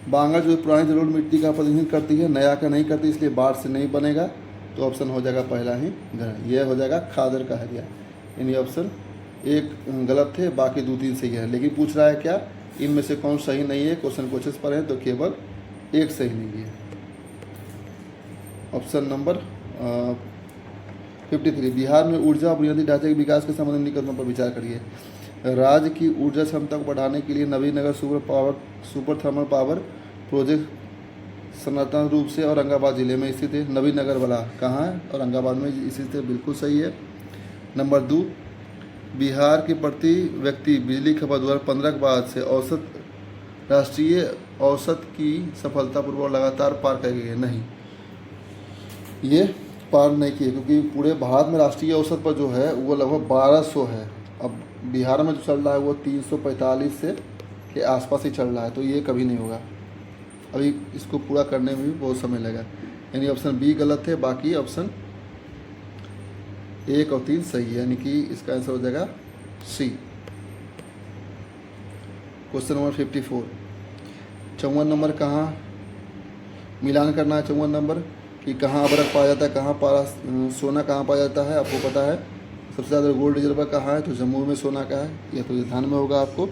बांगर जो पुरानी जलोढ़ मिट्टी का प्रतिनिधित्व करती है, नया का नहीं करती, इसलिए बाढ़ से नहीं बनेगा, तो ऑप्शन हो जाएगा पहला ही गलत। यह हो जाएगा खादर का हरिया। यानी ऑप्शन एक गलत थे, बाकी 2-3 सही है, लेकिन पूछ रहा है क्या इनमें से कौन सही नहीं है। क्वेश्चन कोशिश पर है तो केवल एक सही नहीं है। ऑप्शन नंबर 53, बिहार में ऊर्जा बुनियादी ढांचे के विकास के संबंध में कदमों पर विचार करिए। राज्य की ऊर्जा क्षमता को बढ़ाने के लिए Nabinagar super thermal power project सनातन रूप से औरंगाबाद ज़िले में स्थित है। नवीनगर वाला कहाँ है? औरंगाबाद में स्थित है, बिल्कुल सही है। नंबर 2, बिहार के प्रति व्यक्ति बिजली खपत 2015 के बाद से औसत राष्ट्रीय औसत की सफलतापूर्वक लगातार पार कर गई है। नहीं, ये पार नहीं किए, क्योंकि पूरे भारत में राष्ट्रीय औसत पर जो है वो लगभग 1200 है। अब बिहार में जो चल रहा है वो 345 से के आसपास ही चल रहा है, तो ये कभी नहीं होगा। अभी इसको पूरा करने में भी बहुत समय लगा, यानी ऑप्शन बी गलत है, बाकी ऑप्शन 1 और 3 सही है, यानी कि इसका आंसर हो जाएगा सी। क्वेश्चन नंबर 54, 54 नंबर कहाँ मिलान करना है? 54 नंबर कि कहाँ अबरक पाया जाता है, कहाँ पारा सोना कहाँ पाया जाता है, आपको पता है। सबसे ज़्यादा गोल्ड रिजर्व कहाँ है? तो जम्मू में सोना का है, यह तो ध्यान में होगा आपको,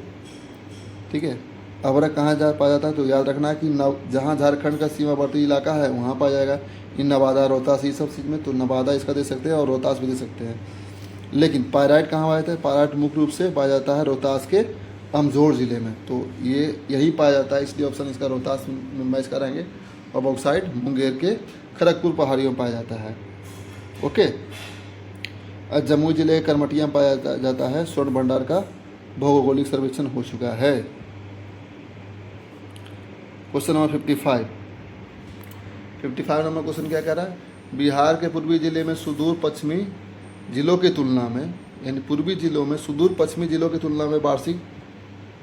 ठीक है। अबरक कहाँ पाया जाता है? तो याद रखना है कि जहाँ झारखंड का सीमावर्ती इलाका है वहाँ पाया जाएगा। इन नवादा, रोहतास, ये सब चीज़ में तो नवादा इसका दे सकते हैं और रोहतास भी दे सकते हैं। लेकिन पायराइट कहाँ पाया जाता है? पायराइट मुख्य रूप से पाया जाता है रोहतास के अमझोर ज़िले में, तो ये यही पाया जाता है, इसलिए ऑप्शन इसका रोहतास में मैच कराएंगे। और बॉक्साइट मुंगेर के खड़गपुर पहाड़ियों में पाया जाता है। ओके, जम्मू जिले के करमटिया में पाया जाता है। स्वर्ण भंडार का भौगोलिक सर्वेक्षण हो चुका है। क्वेश्चन नंबर 55 नंबर क्वेश्चन क्या कह रहा है? बिहार के पूर्वी जिले में सुदूर पश्चिमी जिलों की तुलना में, यानी पूर्वी जिलों में सुदूर पश्चिमी जिलों की तुलना में वार्षिक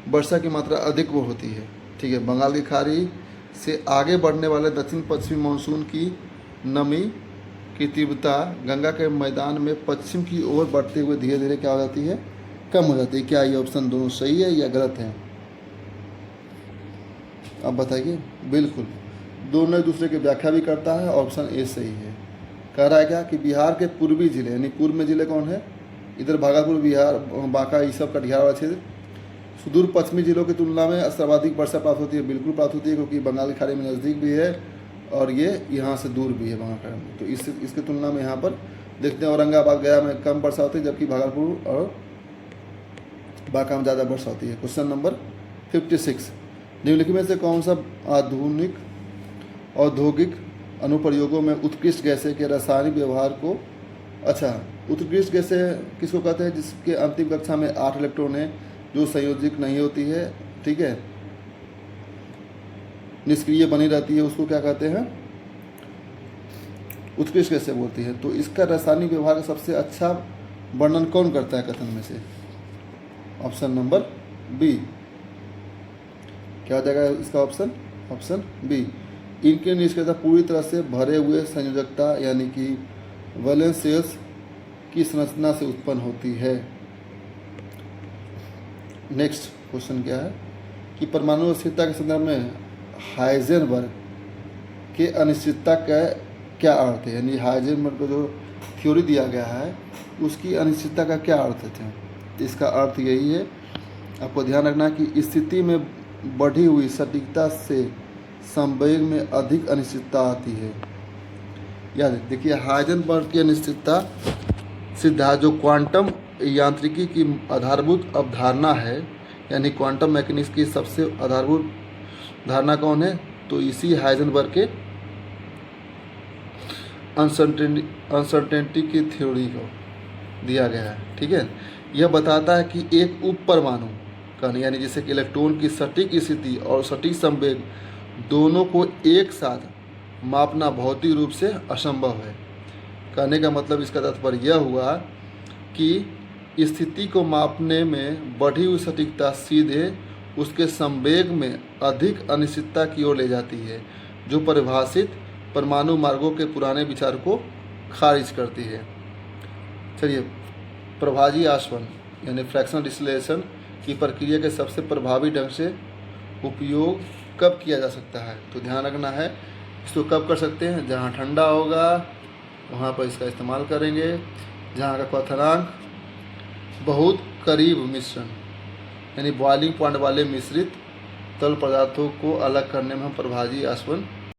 वर्षा की मात्रा अधिक वो होती है, ठीक है। बंगाल की खाड़ी से आगे बढ़ने वाले दक्षिण पश्चिमी मानसून की नमी की तीव्रता गंगा के मैदान में पश्चिम की ओर बढ़ते हुए धीरे धीरे क्या हो जाती है? कम हो जाती है। क्या ये ऑप्शन दोनों सही है या गलत है? आप बताइए। बिल्कुल, दोनों एक दूसरे की व्याख्या भी करता है। ऑप्शन ए सही है। कह रहा है क्या कि बिहार के पूर्वी जिले, यानी पूर्व में जिले कौन है? इधर भागलपुर, बिहार, बांका, ये सब कटिहार वाला क्षेत्र, सुदूर पश्चिमी जिलों की तुलना में सर्वाधिक वर्षा प्राप्त होती है। बिल्कुल प्राप्त होती है, क्योंकि बंगाल की खाड़ी में नज़दीक भी है और ये यहाँ से दूर भी है बंगाल खाड़ी में, तो इसकी तुलना में यहाँ पर देखते हैं औरंगाबाद, गया में कम वर्षा होती है, जबकि भागलपुर और बांका में ज़्यादा वर्षा होती है। क्वेश्चन नंबर 56, निम्नलिखित में से कौन सा आधुनिक औद्योगिक अनुप्रयोगों में उत्कृष्ट गैसें के रासायनिक व्यवहार को, अच्छा, उत्कृष्ट गैसें किसको कहते हैं? जिसके अंतिम कक्षा में 8 इलेक्ट्रॉन है, जो संयोजक नहीं होती है, ठीक है, निष्क्रिय बनी रहती है, उसको क्या कहते हैं? उत्कृष्ट गैसें बोलती है। तो इसका रासायनिक व्यवहार का सबसे अच्छा वर्णन कौन करता है कथन में से? Option number B. क्या हो जाएगा इसका ऑप्शन? Option B. इनके निष्क्रियता पूरी तरह से भरे हुए संयोजकता, यानी कि वैलेंस शेल्स की संरचना से उत्पन्न होती है। नेक्स्ट क्वेश्चन क्या है कि परमाणु अस्थिरता के संदर्भ में हाइजेनबर्ग के अनिश्चितता का क्या अर्थ है? यानी हाइजेनबर्ग को जो थ्योरी दिया गया है उसकी अनिश्चितता का क्या अर्थ है? इसका अर्थ यही है, आपको ध्यान रखना कि स्थिति में बढ़ी हुई सटीकता से संवेग में अधिक अनिश्चितता आती है। याद देखिए, हाइजेनबर्ग की अनिश्चितता सिद्धांत जो क्वांटम यांत्रिकी की आधारभूत अवधारणा है, यानी क्वांटम मैकेनिक्स की सबसे आधारभूत धारणा कौन है? तो इसी हाइजेनबर्ग के अनसर्टेनिटी की थ्योरी को दिया गया है, ठीक है। यह बताता है कि एक उप परमाणु कण, यानी जैसे कि इलेक्ट्रॉन की सटीक स्थिति और सटीक संवेग दोनों को एक साथ मापना भौतिक रूप से असंभव है। कहने का मतलब इसका तात्पर्य यह हुआ कि स्थिति को मापने में बढ़ी हुई सटीकता सीधे उसके संवेग में अधिक अनिश्चितता की ओर ले जाती है, जो परिभाषित परमाणु मार्गों के पुराने विचार को खारिज करती है। चलिए, प्रभाजी आसवन यानी फ्रैक्शनल डिस्टिलेशन की प्रक्रिया के सबसे प्रभावी ढंग से उपयोग कब किया जा सकता है? तो ध्यान रखना है, इसको कब कर सकते हैं? जहाँ ठंडा होगा वहाँ पर इसका इस्तेमाल करेंगे। जहाँ का क्वथनांक बहुत करीब मिश्रण, यानी बॉइलिंग पॉइंट वाले मिश्रित तरल पदार्थों को अलग करने में हम प्रभाजी आसवन